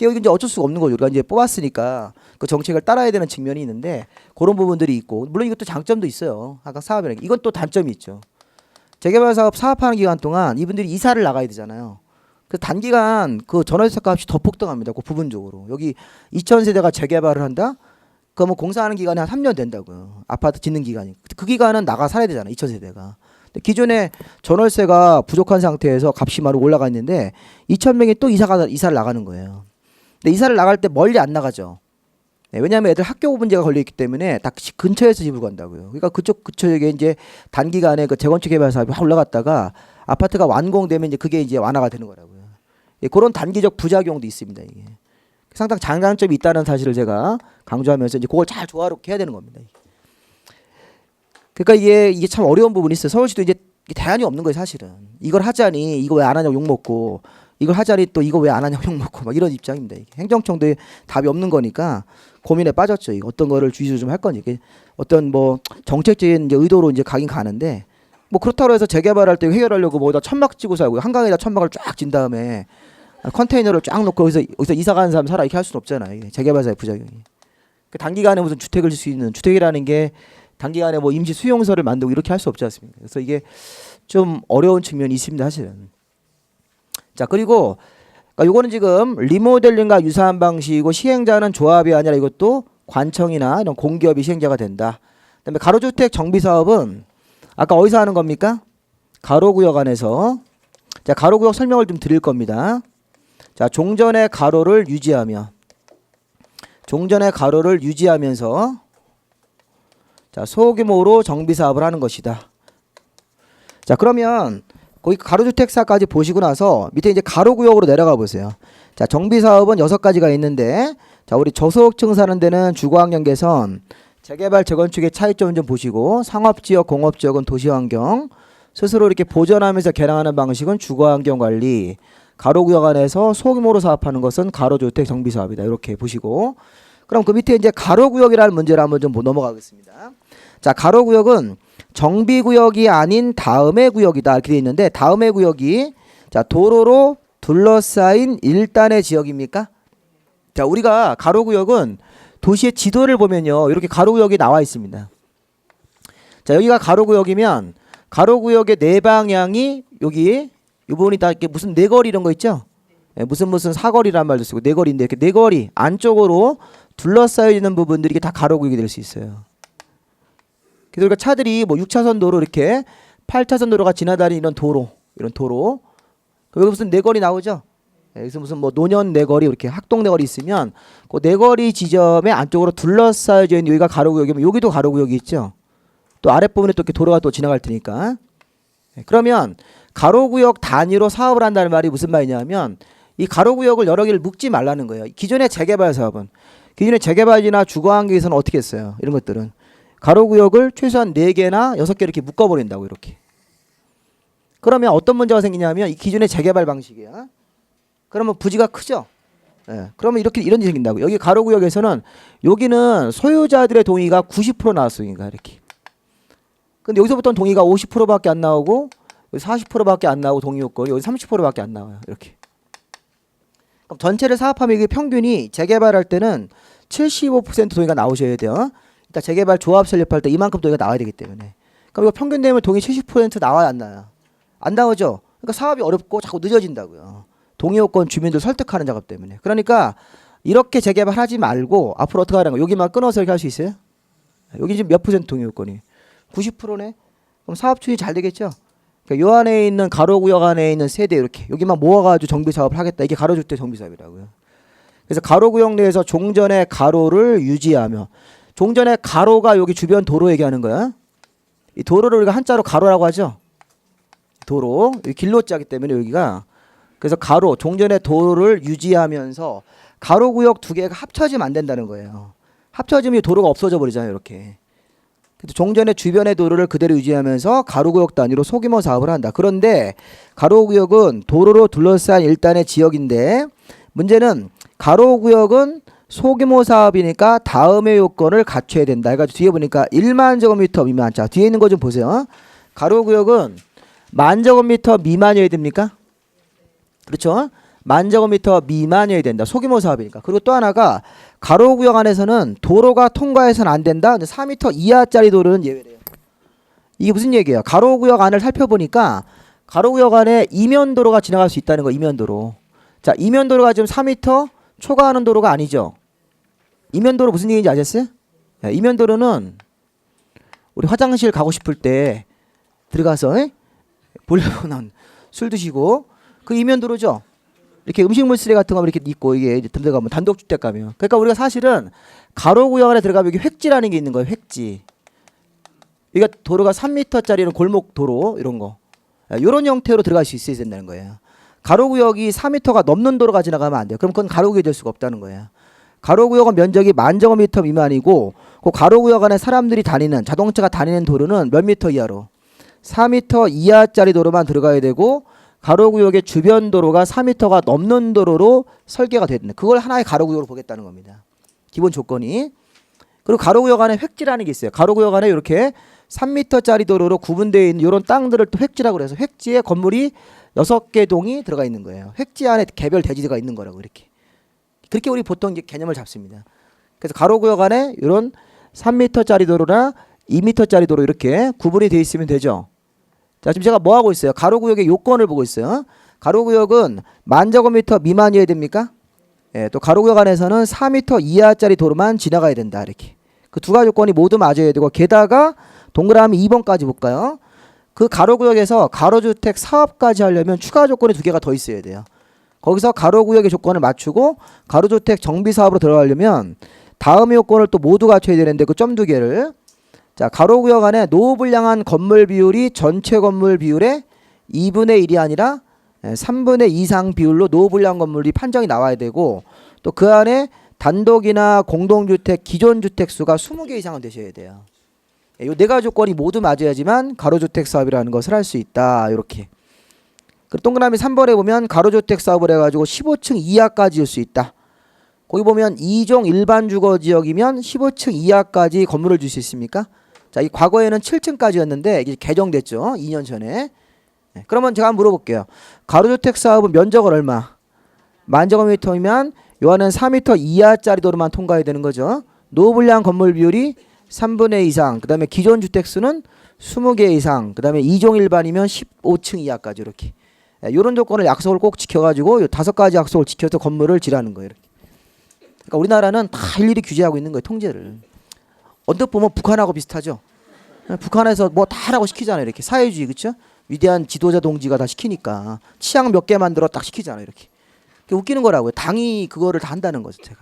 이게 이제 어쩔 수가 없는 거죠. 우리가 이제 뽑았으니까 그 정책을 따라야 되는 측면이 있는데 그런 부분들이 있고 물론 이것도 장점도 있어요. 아까 사업이라는 게 이건 또 단점이 있죠. 재개발 사업 사업하는 기간 동안 이분들이 이사를 나가야 되잖아요. 그래서 단기간 그 전월세 값이 더 폭등합니다. 그 부분적으로 여기 2000세대가 재개발을 한다. 그러면 공사하는 기간이 한 3년 된다고요. 아파트 짓는 기간이. 그 기간은 나가 살아야 되잖아요. 2000세대가. 기존에 전월세가 부족한 상태에서 값이 많이 올라가 있는데 2000명이 또 이사를 나가는 거예요. 근데 이사를 나갈 때 멀리 안 나가죠. 네, 왜냐하면 애들 학교 문제가 걸려 있기 때문에 딱 근처에서 집을 간다고요. 그러니까 그쪽에 이제 단기간에 그 재건축 개발 사업이 확 올라갔다가 아파트가 완공되면 이제 그게 이제 완화가 되는 거라고요. 예, 그런 단기적 부작용도 있습니다. 이게 상당히 장단점이 있다는 사실을 제가 강조하면서 이제 그걸 잘 조화롭게 해야 되는 겁니다. 그러니까 이게 참 어려운 부분이 있어요. 서울시도 이제 대안이 없는 거예요, 사실은. 이걸 하자니 이거 왜 안 하냐고 욕 먹고. 이걸 하자니 또 이거 왜 안 하냐고 욕먹고 막 이런 입장입니다. 이게. 행정청도 답이 없는 거니까 고민에 빠졌죠. 이거 어떤 거를 주의를 좀 할 건지 이게 어떤 뭐 정책적인 이제 의도로 이제 가긴 가는데 뭐 그렇다고 해서 재개발할 때 해결하려고 뭐다 천막 치고 살고 한강에다 천막을 쫙 진 다음에 컨테이너를 쫙 놓고 여기서 이사 가는 사람 살아 이렇게 할 수는 없잖아요. 이게 재개발사의 부작용이. 단기간에 무슨 주택을 질 수 있는 주택이라는 게 단기간에 뭐 임시 수용소를 만들고 이렇게 할 수 없지 않습니까? 그래서 이게 좀 어려운 측면이 있습니다, 사실은. 자, 그리고 요거는 지금 리모델링과 유사한 방식이고 시행자는 조합이 아니라 이것도 관청이나 이런 공기업이 시행자가 된다. 그다음에 가로주택 정비 사업은 아까 어디서 하는 겁니까? 가로구역 안에서. 자, 가로구역 설명을 좀 드릴 겁니다. 자, 종전의 가로를 유지하면서 자, 소규모로 정비 사업을 하는 것이다. 자, 그러면 거기 가로주택사까지 보시고 나서 밑에 이제 가로구역으로 내려가 보세요. 자, 정비 사업은 6가지가 있는데 자, 우리 저소득층 사는 데는 주거환경 개선, 재개발 재건축의 차이점 좀 보시고 상업지역, 공업지역은 도시환경, 스스로 이렇게 보전하면서 개량하는 방식은 주거환경 관리, 가로구역 안에서 소규모로 사업하는 것은 가로주택 정비 사업이다. 이렇게 보시고 그럼 그 밑에 이제 가로구역이라는 문제를 한번 좀 넘어가겠습니다. 자, 가로구역은 정비구역이 아닌 다음의 구역이다 이렇게 되어 있는데 다음의 구역이 자, 도로로 둘러싸인 일단의 지역입니까? 자, 우리가 가로구역은 도시의 지도를 보면요 이렇게 가로구역이 나와 있습니다. 자, 여기가 가로구역이면 가로구역의 네 방향이 여기 이 부분이 다 이렇게 무슨 네거리 이런 거 있죠? 예, 무슨 사거리란 말도 쓰고 네거리인데 이렇게 네거리 안쪽으로 둘러싸여 있는 부분들이 이게 다 가로구역이 될 수 있어요. 그러니까 차들이 뭐 6차선 도로 이렇게 8차선 도로가 지나다니는 이런 도로 여기 무슨 네거리 나오죠? 여기서 무슨 뭐 노년 내거리 이렇게 학동 내거리 있으면 그 내거리 지점의 안쪽으로 둘러싸여져 있는 여기가 가로구역이면 여기도 가로구역이 있죠. 또 아랫부분에 또 이렇게 도로가 또 지나갈 테니까. 그러면 가로구역 단위로 사업을 한다는 말이 무슨 말이냐면 이 가로구역을 여러 개를 묶지 말라는 거예요. 기존의 재개발 사업은 기존의 재개발이나 주거환경에서는 어떻게 했어요? 이런 것들은 가로구역을 최소한 4개나 6개 이렇게 묶어버린다고 이렇게. 그러면 어떤 문제가 생기냐면 이 기존의 재개발 방식이야. 그러면 부지가 크죠. 예. 그러면 이렇게 이런 일이 생긴다고. 여기 가로구역에서는 여기는 소유자들의 동의가 90% 나왔으니까 이렇게. 근데 여기서부터는 동의가 50%밖에 안 나오고 40%밖에 안 나오고 동의 요건이 여기 30%밖에 안 나와요. 이렇게. 그럼 전체를 사업하면 이게 평균이 재개발할 때는 75% 동의가 나오셔야 돼요. 일단 재개발 조합 설립할 때 이만큼 동의가 나와야 되기 때문에. 그럼 이거 평균 되면 동의 70% 나와야 안 나와요? 안 나오죠. 그러니까 사업이 어렵고 자꾸 늦어진다고요. 동의 요건 주민들 설득하는 작업 때문에. 그러니까 이렇게 재개발하지 말고 앞으로 어떻게 하라는 거? 여기만 끊어서 이렇게 할 수 있어요? 여기 지금 몇 %? 동의 요건이 90%네. 그럼 사업 추진이 잘 되겠죠. 그러니까 요 안에 있는 가로구역 안에 있는 세대 이렇게 여기만 모아가지고 정비 사업을 하겠다. 이게 가로주택 정비 사업이라고요. 그래서 가로구역 내에서 종전의 가로를 유지하며 종전의 가로가 여기 주변 도로 얘기하는 거야. 이 도로를 우리가 한자로 가로라고 하죠. 도로 길로자기 때문에 여기가 그래서 가로 종전의 도로를 유지하면서 가로구역 2개가 합쳐지면 안 된다는 거예요. 합쳐지면 도로가 없어져 버리잖아요. 이렇게. 종전의 주변의 도로를 그대로 유지하면서 가로구역 단위로 소규모 사업을 한다. 그런데 가로구역은 도로로 둘러싼 일단의 지역인데 문제는 가로구역은 소규모 사업이니까 다음의 요건을 갖춰야 된다. 해가지고 뒤에 보니까 1만 제곱미터 미만. 자 뒤에 있는 거 좀 보세요. 가로구역은 1만 제곱미터 미만이어야 됩니까? 그렇죠? 1만 제곱미터 미만이어야 된다. 소규모 사업이니까. 그리고 또 하나가 가로구역 안에서는 도로가 통과해서는 안 된다. 4m 이하짜리 도로는 예외래요. 이게 무슨 얘기예요? 가로구역 안을 살펴보니까 가로구역 안에 이면도로가 지나갈 수 있다는 거. 이면도로. 자, 이면도로가 지금 4m 초과하는 도로가 아니죠. 이면도로 무슨 얘기인지 아셨어요? 야, 이면도로는 우리 화장실 가고 싶을 때 들어가서 볼려보는 술 드시고 그 이면도로죠. 이렇게 음식물 쓰레기 같은 거 이렇게 있고 이게 들어가면 단독주택 가면. 그러니까 우리가 사실은 가로구역 안에 들어가면 여기 획지라는 게 있는 거예요. 획지. 여기가 도로가 3m짜리는 골목 도로 이런 거. 이런 형태로 들어갈 수 있어야 된다는 거예요. 가로구역이 4m가 넘는 도로가 지나가면 안 돼요. 그럼 그건 가로구역이 될 수가 없다는 거예요. 가로구역은 면적이 1만 제곱미터 미만이고 그 가로구역 안에 사람들이 다니는 자동차가 다니는 도로는 몇 미터 이하로? 4m 이하짜리 도로만 들어가야 되고 가로구역의 주변 도로가 4m가 넘는 도로로 설계가 됐네. 그걸 하나의 가로구역으로 보겠다는 겁니다. 기본 조건이. 그리고 가로구역 안에 획지라는 게 있어요. 가로구역 안에 이렇게 3m짜리 도로로 구분되어 있는 이런 땅들을 또 획지라고 해서 획지에 건물이 6개 동이 들어가 있는 거예요. 획지 안에 개별 대지가 있는 거라고 이렇게. 그렇게 우리 보통 이제 개념을 잡습니다. 그래서 가로구역 안에 이런 3m짜리 도로나 2m짜리 도로 이렇게 구분이 되어 있으면 되죠. 자, 지금 제가 뭐 하고 있어요? 가로구역의 요건을 보고 있어요. 가로구역은 1만 제곱미터 미만이어야 됩니까? 예, 또 가로구역 안에서는 4m 이하짜리 도로만 지나가야 된다. 이렇게. 그 두 가지 요건이 모두 맞아야 되고 게다가 동그라미 2번까지 볼까요? 그 가로구역에서 가로주택 사업까지 하려면 추가 조건이 2개가 더 있어야 돼요. 거기서 가로구역의 조건을 맞추고 가로주택 정비사업으로 들어가려면 다음 요건을 또 모두 갖춰야 되는데 그 점 2개를 자, 가로구역 안에 노후불량한 건물 비율이 전체 건물 비율의 2분의 1이 아니라 3분의 2 이상 비율로 노후불량 건물이 판정이 나와야 되고 또 그 안에 단독이나 공동주택 기존 주택 수가 20개 이상은 되셔야 돼요. 이 4가지 조건이 모두 맞아야지만 가로주택 사업이라는 것을 할 수 있다. 이렇게. 그리고 동그라미 3번에 보면 가로주택 사업을 해가지고 15층 이하까지 줄 수 있다. 거기 보면 2종 일반 주거지역이면 15층 이하까지 건물을 줄 수 있습니까? 자, 이 과거에는 7층까지였는데 이게 개정됐죠. 2년 전에. 그러면 제가 한번 물어볼게요. 가로주택 사업은 면적은 얼마? 1만 제곱미터이면 요 안은 4m 이하짜리 도로만 통과해야 되는 거죠. 노후불량 건물 비율이 3분의 2 이상, 그 다음에 기존 주택수는 20개 이상, 그 다음에 2종 일반이면 15층 이하까지 이렇게. 이런 조건을 약속을 꼭 지켜가지고 요 5가지 약속을 지켜서 건물을 지라는 거예요. 이렇게. 그러니까 우리나라는 다 일일이 규제하고 있는 거예요. 통제를. 언뜻 보면 북한하고 비슷하죠. 북한에서 뭐 다 하라고 시키잖아요. 이렇게 사회주의 그렇죠? 위대한 지도자 동지가 다 시키니까 치약 몇 개 만들어 딱 시키잖아요. 이렇게. 그게 웃기는 거라고요. 당이 그거를 다 한다는 거죠, 제가.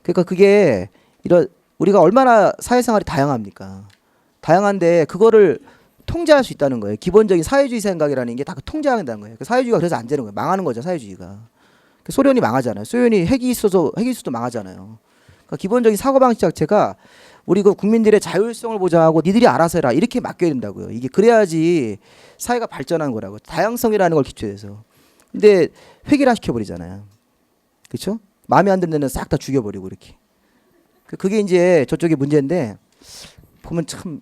그러니까 그게 이런 우리가 얼마나 사회생활이 다양합니까? 다양한데 그거를 통제할 수 있다는 거예요. 기본적인 사회주의 생각이라는 게 다 통제한다는 거예요. 그 사회주의가 그래서 안 되는 거예요. 망하는 거죠, 사회주의가. 소련이 망하잖아요. 소련이 핵이 있어서 핵이 있어도 망하잖아요. 그러니까 기본적인 사고방식 자체가 우리 그 국민들의 자율성을 보장하고 니들이 알아서 해라 이렇게 맡겨야 된다고요. 이게 그래야지 사회가 발전하는 거라고. 다양성이라는 걸 기초해서. 근데 획일화 시켜버리잖아요. 그렇죠? 마음에 안 드는 데는 싹 다 죽여버리고 이렇게. 그게 이제 저쪽의 문제인데 보면 참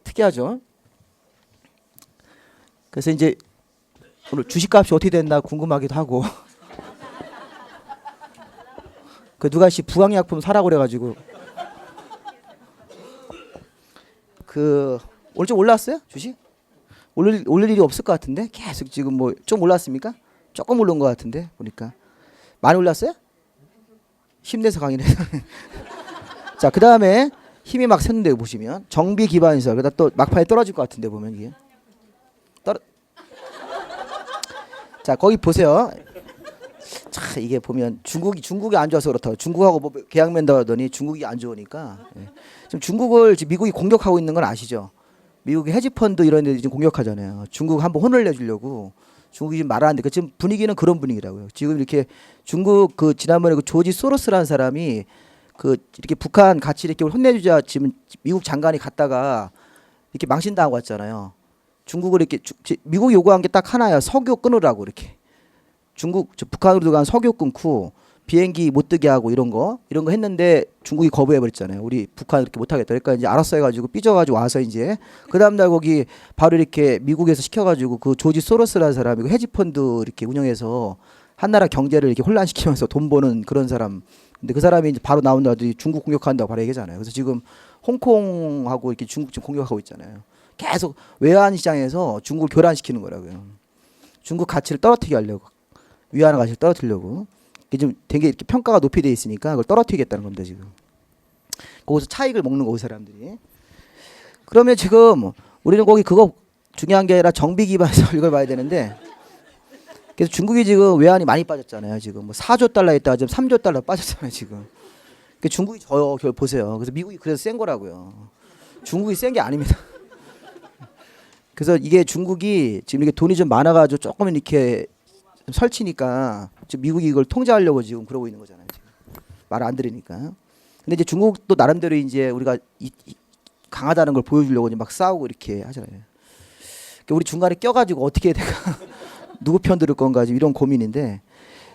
특이하죠. 그래서 이제 오늘 주식값이 어떻게 됐나 궁금하기도 하고 그 누가 씨 부강약품 사라고 그래가지고 그 오늘 좀 올랐어요 주식? 오를 일이 없을 것 같은데 계속 지금 뭐 좀 올랐습니까? 조금 오른 것 같은데 보니까 많이 올랐어요? 힘내서 강의를 해서 자 그 다음에 힘이 막 샜는데 보시면 정비 기반시설 그러다 또 막판에 떨어질 것 같은데 보면 이게 자 거기 보세요. 자 이게 보면 중국이 안 좋아서 그렇다고 중국하고 뭐 계약 맺는다더니 중국이 안 좋으니까 지금 중국을 지금 미국이 공격하고 있는 건 아시죠? 미국의 헤지펀드 이런 데들 지금 공격하잖아요. 중국 한번 혼을 내주려고 중국이 지금 말하는데 그 지금 분위기는 그런 분위기라고요. 지금 이렇게 중국 그 지난번에 그 조지 소로스라는 사람이 그 이렇게 북한 같이 이렇게 혼내주자 지금 미국 장관이 갔다가 이렇게 망신당하고 왔잖아요. 중국을 이렇게 미국이 요구한 게 딱 하나야. 석유 끊으라고 이렇게. 북한으로 들어간 석유 끊고 비행기 못 뜨게 하고 이런 거 했는데 중국이 거부해 버렸잖아요. 우리 북한 이렇게 못 하겠다. 그러니까 이제 알았어 해가지고 삐져가지고 와서 이제 그 다음 날 거기 바로 이렇게 미국에서 시켜가지고 그 조지 소로스라는 사람이 헤지펀드 이렇게 운영해서 한 나라 경제를 이렇게 혼란시키면서 돈 버는 그런 사람. 근데 그 사람이 이제 바로 나온 날들이 중국 공격한다고 바로 얘기하잖아요. 그래서 지금 홍콩하고 이렇게 중국 지금 공격하고 있잖아요. 계속 외환 시장에서 중국을 교란시키는 거라고요. 중국 가치를 떨어뜨리게 하려고 위안화 가치를 떨어뜨리려고 이게 좀 되게 이렇게 평가가 높이 돼 있으니까 그걸 떨어뜨리겠다는 겁니다 지금. 거기서 차익을 먹는 거고 사람들이. 그러면 지금 우리는 거기 그거 중요한 게 아니라 정비 기반에서 이걸 봐야 되는데. 그래서 중국이 지금 외환이 많이 빠졌잖아요. 지금 뭐 4조 달러 있다가 지금 3조 달러 빠졌잖아요 지금. 그 중국이 저요 보세요. 그래서 미국이 그래서 센 거라고요. 중국이 센 게 아닙니다. 그래서 이게 중국이 지금 이게 돈이 좀 많아가지고 조금 이렇게 설치니까 지금 미국이 이걸 통제하려고 지금 그러고 있는 거잖아요. 말 안 들으니까. 근데 이제 중국도 나름대로 이제 우리가 강하다는 걸 보여주려고 이제 막 싸우고 이렇게 하잖아요. 그러니까 우리 중간에 껴가지고 어떻게 내가 누구 편 들을 건가 지금 이런 고민인데.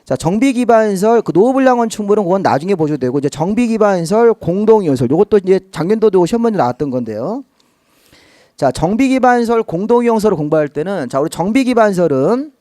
자 정비 기반설 그 노후불량 충분은 그건 나중에 보셔도 되고 이제 정비 기반설 공동이용설 요것도 이제 작년도도 시험 문제 나왔던 건데요. 자 정비 기반설 공동이용설을 공부할 때는 자 우리 정비 기반설은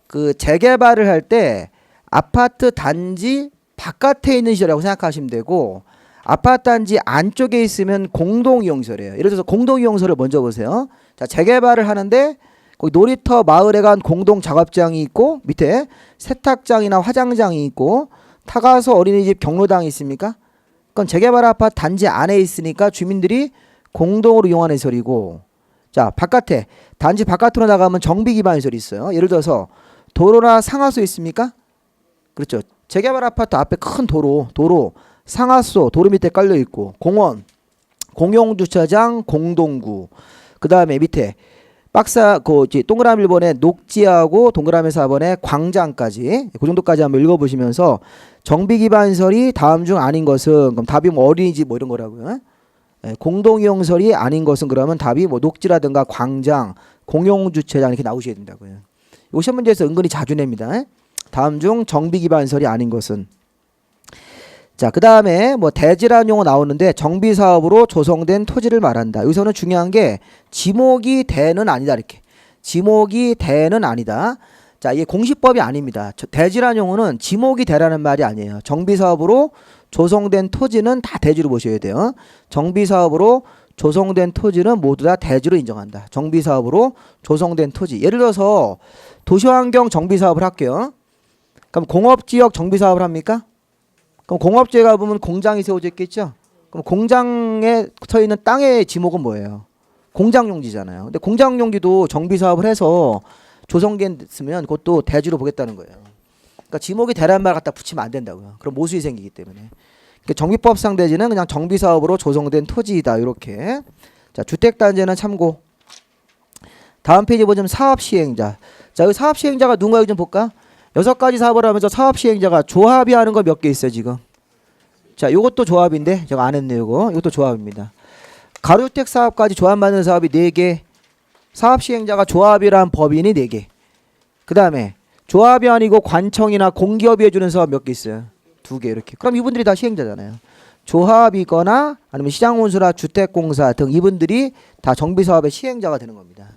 그 재개발을 할 때 아파트 단지 바깥에 있는 시설이라고 생각하시면 되고 아파트 단지 안쪽에 있으면 공동이용설이에요. 예를 들어서 공동이용설을 먼저 보세요. 자 재개발을 하는데 거기 놀이터 마을에 간 공동 작업장이 있고 밑에 세탁장이나 화장장이 있고 타가서 어린이집 경로당이 있습니까? 그건 재개발 아파트 단지 안에 있으니까 주민들이 공동으로 이용하는 시설이고 자 바깥에 단지 바깥으로 나가면 정비 기반 시설이 있어요. 예를 들어서 도로나 상하수 있습니까? 그렇죠. 재개발 아파트 앞에 큰 도로 상하수 도로 밑에 깔려 있고 공원 공용주차장 공동구 그 다음에 밑에 동그라미 1번에 녹지하고 동그라미 4번에 광장까지 그 정도까지 한번 읽어보시면서 정비 기반설이 다음 중 아닌 것은 그럼 답이 뭐 어린이집 뭐 이런 거라고요. 공동이용설이 아닌 것은 그러면 답이 뭐 녹지라든가 광장 공용주차장 이렇게 나오셔야 된다고요. 요 시험 문제에서 은근히 자주 냅니다. 다음 중 정비 기반설이 아닌 것은 자, 그 다음에 뭐 대지라는 용어 나오는데 정비 사업으로 조성된 토지를 말한다. 여기서는 중요한 게 지목이 대는 아니다 이렇게. 지목이 대는 아니다. 자, 이게 공시법이 아닙니다. 대지라는 용어는 지목이 대라는 말이 아니에요. 정비 사업으로 조성된 토지는 다 대지로 보셔야 돼요. 정비 사업으로 조성된 토지는 모두 다 대지로 인정한다. 정비 사업으로 조성된 토지. 예를 들어서 도시환경 정비 사업을 할게요. 그럼 공업지역 정비 사업을 합니까? 그럼 공업지에 가보면 공장이 세워져 있겠죠? 그럼 공장에 서 있는 땅의 지목은 뭐예요? 공장용지잖아요. 근데 공장용지도 정비 사업을 해서 조성됐으면 그것도 대지로 보겠다는 거예요. 그러니까 지목이 되란 말 갖다 붙이면 안 된다고요. 그럼 모순이 생기기 때문에. 그러니까 정비법상 대지는 그냥 정비사업으로 조성된 토지이다. 이렇게. 자, 주택단지는 참고. 다음 페이지 보시면 사업시행자. 자, 여기 사업시행자가 누군가 좀 볼까? 6가지 사업을 하면서 사업시행자가 조합이 하는 거 몇 개 있어요 지금. 자, 요것도 조합인데 제가 안 했네요. 이것도 조합입니다. 가로주택 사업까지 조합받는 사업이 4개. 사업시행자가 조합이란 법인이 4개. 그 다음에 조합이 아니고 관청이나 공기업이 해주는 사업 몇 개 있어요? 2개 이렇게. 그럼 이분들이 다 시행자잖아요. 조합이거나 아니면 시장운수나 주택공사 등 이분들이 다 정비사업의 시행자가 되는 겁니다.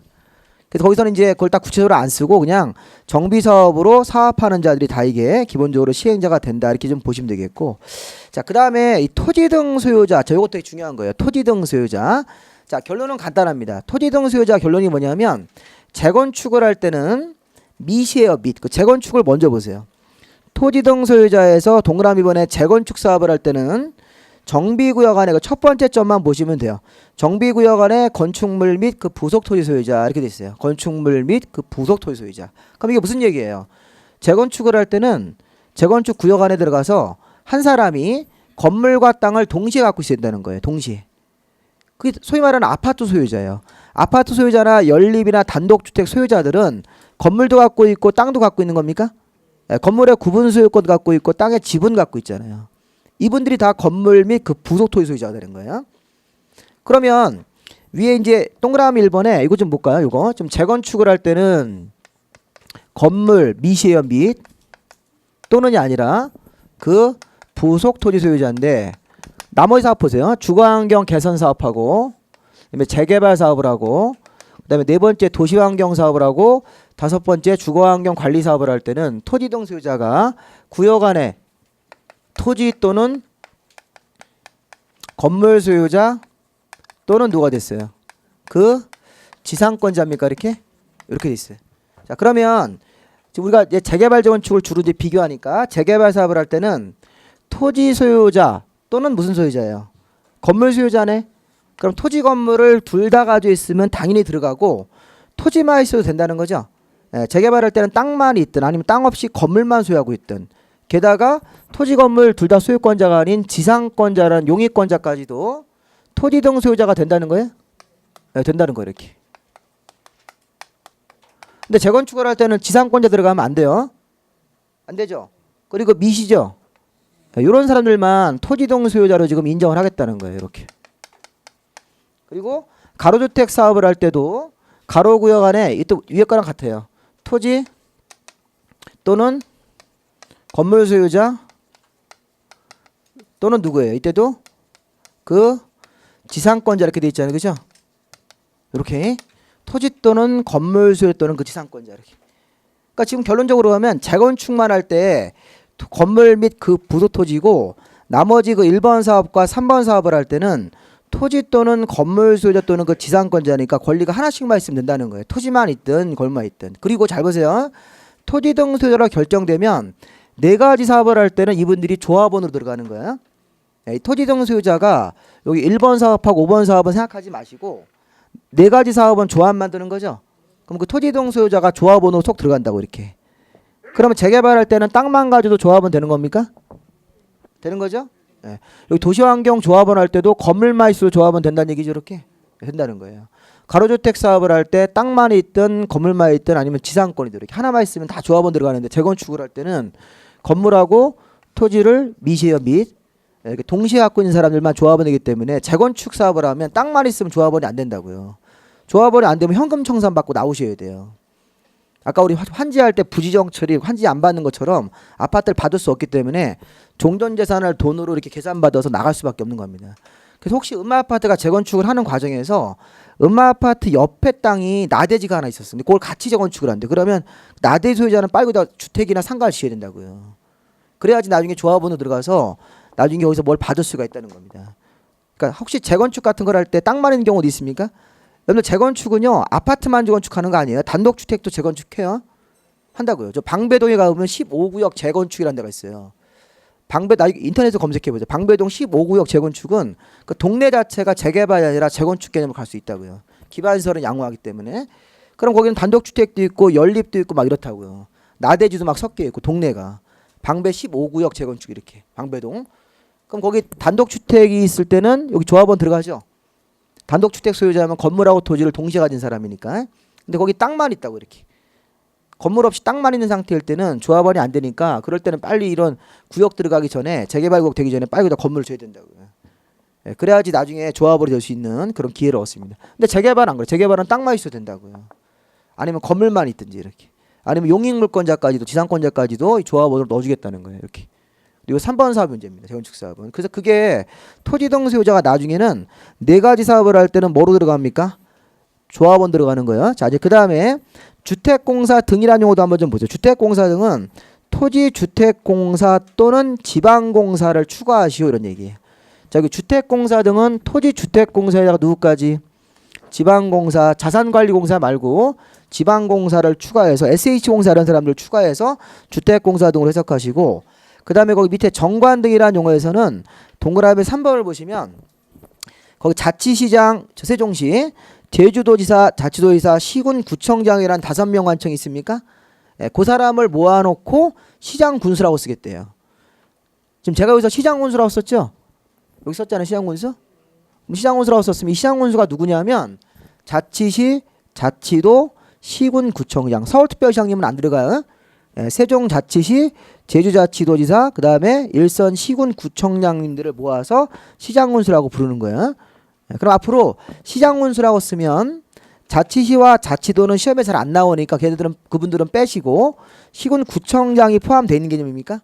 그래서 거기서는 이제 그걸 딱 구체적으로 안 쓰고 그냥 정비사업으로 사업하는 자들이 다 이게 기본적으로 시행자가 된다. 이렇게 좀 보시면 되겠고. 자, 그 다음에 이 토지 등 소유자. 자, 이것도 되게 중요한 거예요. 토지 등 소유자. 자, 결론은 간단합니다. 토지 등 소유자 결론이 뭐냐면 재건축을 할 때는 밑이에요. 밑. 그 재건축을 먼저 보세요. 토지 등 소유자에서 동그라미 번에 재건축 사업을 할 때는 정비구역 안에 그 첫 번째 점만 보시면 돼요. 정비구역 안에 건축물 및 그 부속 토지 소유자 이렇게 돼 있어요. 건축물 및 그 부속 토지 소유자. 그럼 이게 무슨 얘기예요? 재건축을 할 때는 재건축 구역 안에 들어가서 한 사람이 건물과 땅을 동시에 갖고 있어야 된다는 거예요. 동시에. 그게 소위 말하는 아파트 소유자예요. 아파트 소유자나 연립이나 단독주택 소유자들은 건물도 갖고 있고 땅도 갖고 있는 겁니까? 네, 건물의 구분 소유권 갖고 있고 땅의 지분 갖고 있잖아요. 이분들이 다 건물 및 그 부속 토지 소유자가 되는 거예요. 그러면 위에 이제 동그라미 1번에 이거 좀 볼까요? 이거 좀 재건축을 할 때는 건물 밑이에요. 밑 또는이 아니라 그 부속 토지 소유자인데 나머지 사업 보세요. 주거환경 개선 사업하고 그다음에 재개발 사업을 하고 그다음에 4번째 도시환경 사업을 하고 5번째 주거환경 관리 사업을 할 때는 토지 등 소유자가 구역 안에 토지 또는 건물 소유자 또는 누가 됐어요? 그 지상권자입니까? 이렇게 돼 있어요. 자, 그러면 지금 우리가 이제 재개발 재건축을 주로 이제 비교하니까 재개발 사업을 할 때는 토지 소유자 또는 무슨 소유자예요? 건물 소유자네. 그럼 토지 건물을 둘 다 가지고 있으면 당연히 들어가고 토지만 있어도 된다는 거죠. 예, 재개발할 때는 땅만 있든 아니면 땅 없이 건물만 소유하고 있든 게다가 토지 건물 둘 다 소유권자가 아닌 지상권자라는 용익권자까지도 토지 등 소유자가 된다는 거예요? 네, 된다는 거예요. 이렇게. 근데 재건축을 할 때는 지상권자 들어가면 안 돼요. 안 되죠. 그리고 미시죠. 이런 사람들만 토지 등 소유자로 지금 인정을 하겠다는 거예요. 이렇게. 그리고 가로주택 사업을 할 때도 가로구역 안에 또 위에 거랑 같아요. 토지 또는 건물 소유자 또는 누구예요? 이때도 그 지상권자 이렇게 돼 있잖아요. 그죠? 이렇게 토지 또는 건물 소유 또는 그 지상권자 이렇게. 그러니까 지금 결론적으로 하면 재건축만 할 때 건물 및 그 부속 토지고 나머지 그 1번 사업과 3번 사업을 할 때는 토지 또는 건물 소유자 또는 그 지상권자니까 권리가 하나씩만 있으면 된다는 거예요. 토지만 있든 건물만 있든. 그리고 잘 보세요. 토지 등 소유자로 결정되면 4가지 사업을 할 때는 이분들이 조합원으로 들어가는 거예요. 네, 토지 등 소유자가 여기 1번 사업하고 5번 사업은 생각하지 마시고 4가지 사업은 조합 만드는 거죠. 그럼 그 토지 등 소유자가 조합원으로 속 들어간다고 이렇게. 그러면 재개발할 때는 땅만 가지고 조합원 되는 겁니까? 되는 거죠? 네. 여기 도시환경 조합원 할 때도 건물만 있어도 조합원 된다는 얘기죠. 이렇게 된다는 거예요. 가로주택 사업을 할 때 땅만 있든 건물만 있든 아니면 지상권이든 이렇게 하나만 있으면 다 조합원 들어가는데 재건축을 할 때는 건물하고 토지를 밑이에요. 밑. 이렇게 동시에 갖고 있는 사람들만 조합원이기 때문에 재건축 사업을 하면 땅만 있으면 조합원이 안 된다고요. 조합원이 안 되면 현금 청산 받고 나오셔야 돼요. 아까 우리 환지할 때 부지정 처리 환지 안 받는 것처럼 아파트를 받을 수 없기 때문에 종전재산을 돈으로 이렇게 계산받아서 나갈 수밖에 없는 겁니다. 그래서 혹시 음마아파트가 재건축을 하는 과정에서 음마아파트 옆에 땅이 나대지가 하나 있었습니다. 그걸 같이 재건축을 한대. 그러면 나대 소유자는 빨리 다 주택이나 상가를 지어야 된다고요. 그래야지 나중에 조합원으로 들어가서 나중에 여기서 뭘 받을 수가 있다는 겁니다. 그러니까 혹시 재건축 같은 걸 할 때 땅만 있는 경우도 있습니까? 여러분 재건축은요 아파트만 재건축하는 거 아니에요. 단독주택도 재건축해요. 한다고요. 저 방배동에 가보면 15구역 재건축이라는 데가 있어요. 나 인터넷에서 검색해보세요. 방배동 15구역 재건축은 그 동네 자체가 재개발이 아니라 재건축 개념을 갈 수 있다고요. 기반시설은 양호하기 때문에. 그럼 거기는 단독주택도 있고 연립도 있고 막 이렇다고요. 나대지도 막 섞여 있고 동네가. 방배 15구역 재건축 이렇게 방배동. 그럼 거기 단독주택이 있을 때는 여기 조합원 들어가죠. 단독주택 소유자면 건물하고 토지를 동시에 가진 사람이니까. 근데 거기 땅만 있다고 이렇게. 건물 없이 땅만 있는 상태일 때는 조합원이 안 되니까 그럴 때는 빨리 이런 구역 들어가기 전에 재개발구역 되기 전에 빨리 다 건물을 줘야 된다고요. 예, 그래야지 나중에 조합원이 될 수 있는 그런 기회를 얻습니다. 근데 재개발은 안 그래. 재개발은 땅만 있어도 된다고요. 아니면 건물만 있든지 이렇게. 아니면 용익물권자까지도 지상권자까지도 이 조합원으로 넣어주겠다는 거예요. 이렇게. 그리고 3번 사업 문제입니다. 재건축 사업은. 그래서 그게 토지동 소유자가 나중에는 4가지 사업을 할 때는 뭐로 들어갑니까? 조합원 들어가는 거예요. 자, 이제 그 다음에 주택공사 등이라는 용어도 한번 좀 보죠. 주택공사 등은 토지주택공사 또는 지방공사를 추가하시오 이런 얘기예요. 자, 여기 주택공사 등은 토지주택공사에다가 누구까지? 지방공사, 자산관리공사 말고 지방공사를 추가해서 SH공사 이런 사람들 추가해서 주택공사 등으로 해석하시고, 그 다음에 거기 밑에 정관 등이라는 용어에서는 동그라미 3번을 보시면 거기 자치시장, 세종시, 제주도지사, 자치도지사, 시군구청장이라는 5명 관청이 있습니까? 예, 그 사람을 모아놓고 시장군수라고 쓰겠대요. 지금 제가 여기서 시장군수라고 썼죠? 여기 썼잖아요, 시장군수? 그럼 시장군수라고 썼으면 이 시장군수가 누구냐면 자치시, 자치도, 시군구청장. 서울특별시장님은 안 들어가요. 예, 세종자치시, 제주자치도지사, 그 다음에 일선 시군구청장님들을 모아서 시장군수라고 부르는 거예요. 예, 그럼 앞으로 시장군수라고 쓰면 자치시와 자치도는 시험에 잘 안 나오니까 그분들은 빼시고 시군구청장이 포함되어 있는 개념입니까?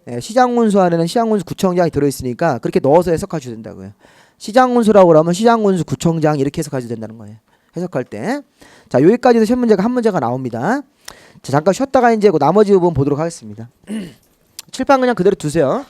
예, 시장군수 안에는 시장군수 구청장이 들어있으니까 그렇게 넣어서 해석하셔도 된다고요. 시장군수라고 그러면 시장군수 구청장 이렇게 해석하셔도 된다는 거예요. 해석할 때. 자, 여기까지도 시험 문제가 한 문제가 나옵니다. 자, 잠깐 쉬었다가 이제 그 나머지 부분 보도록 하겠습니다. 칠판 그냥 그대로 두세요.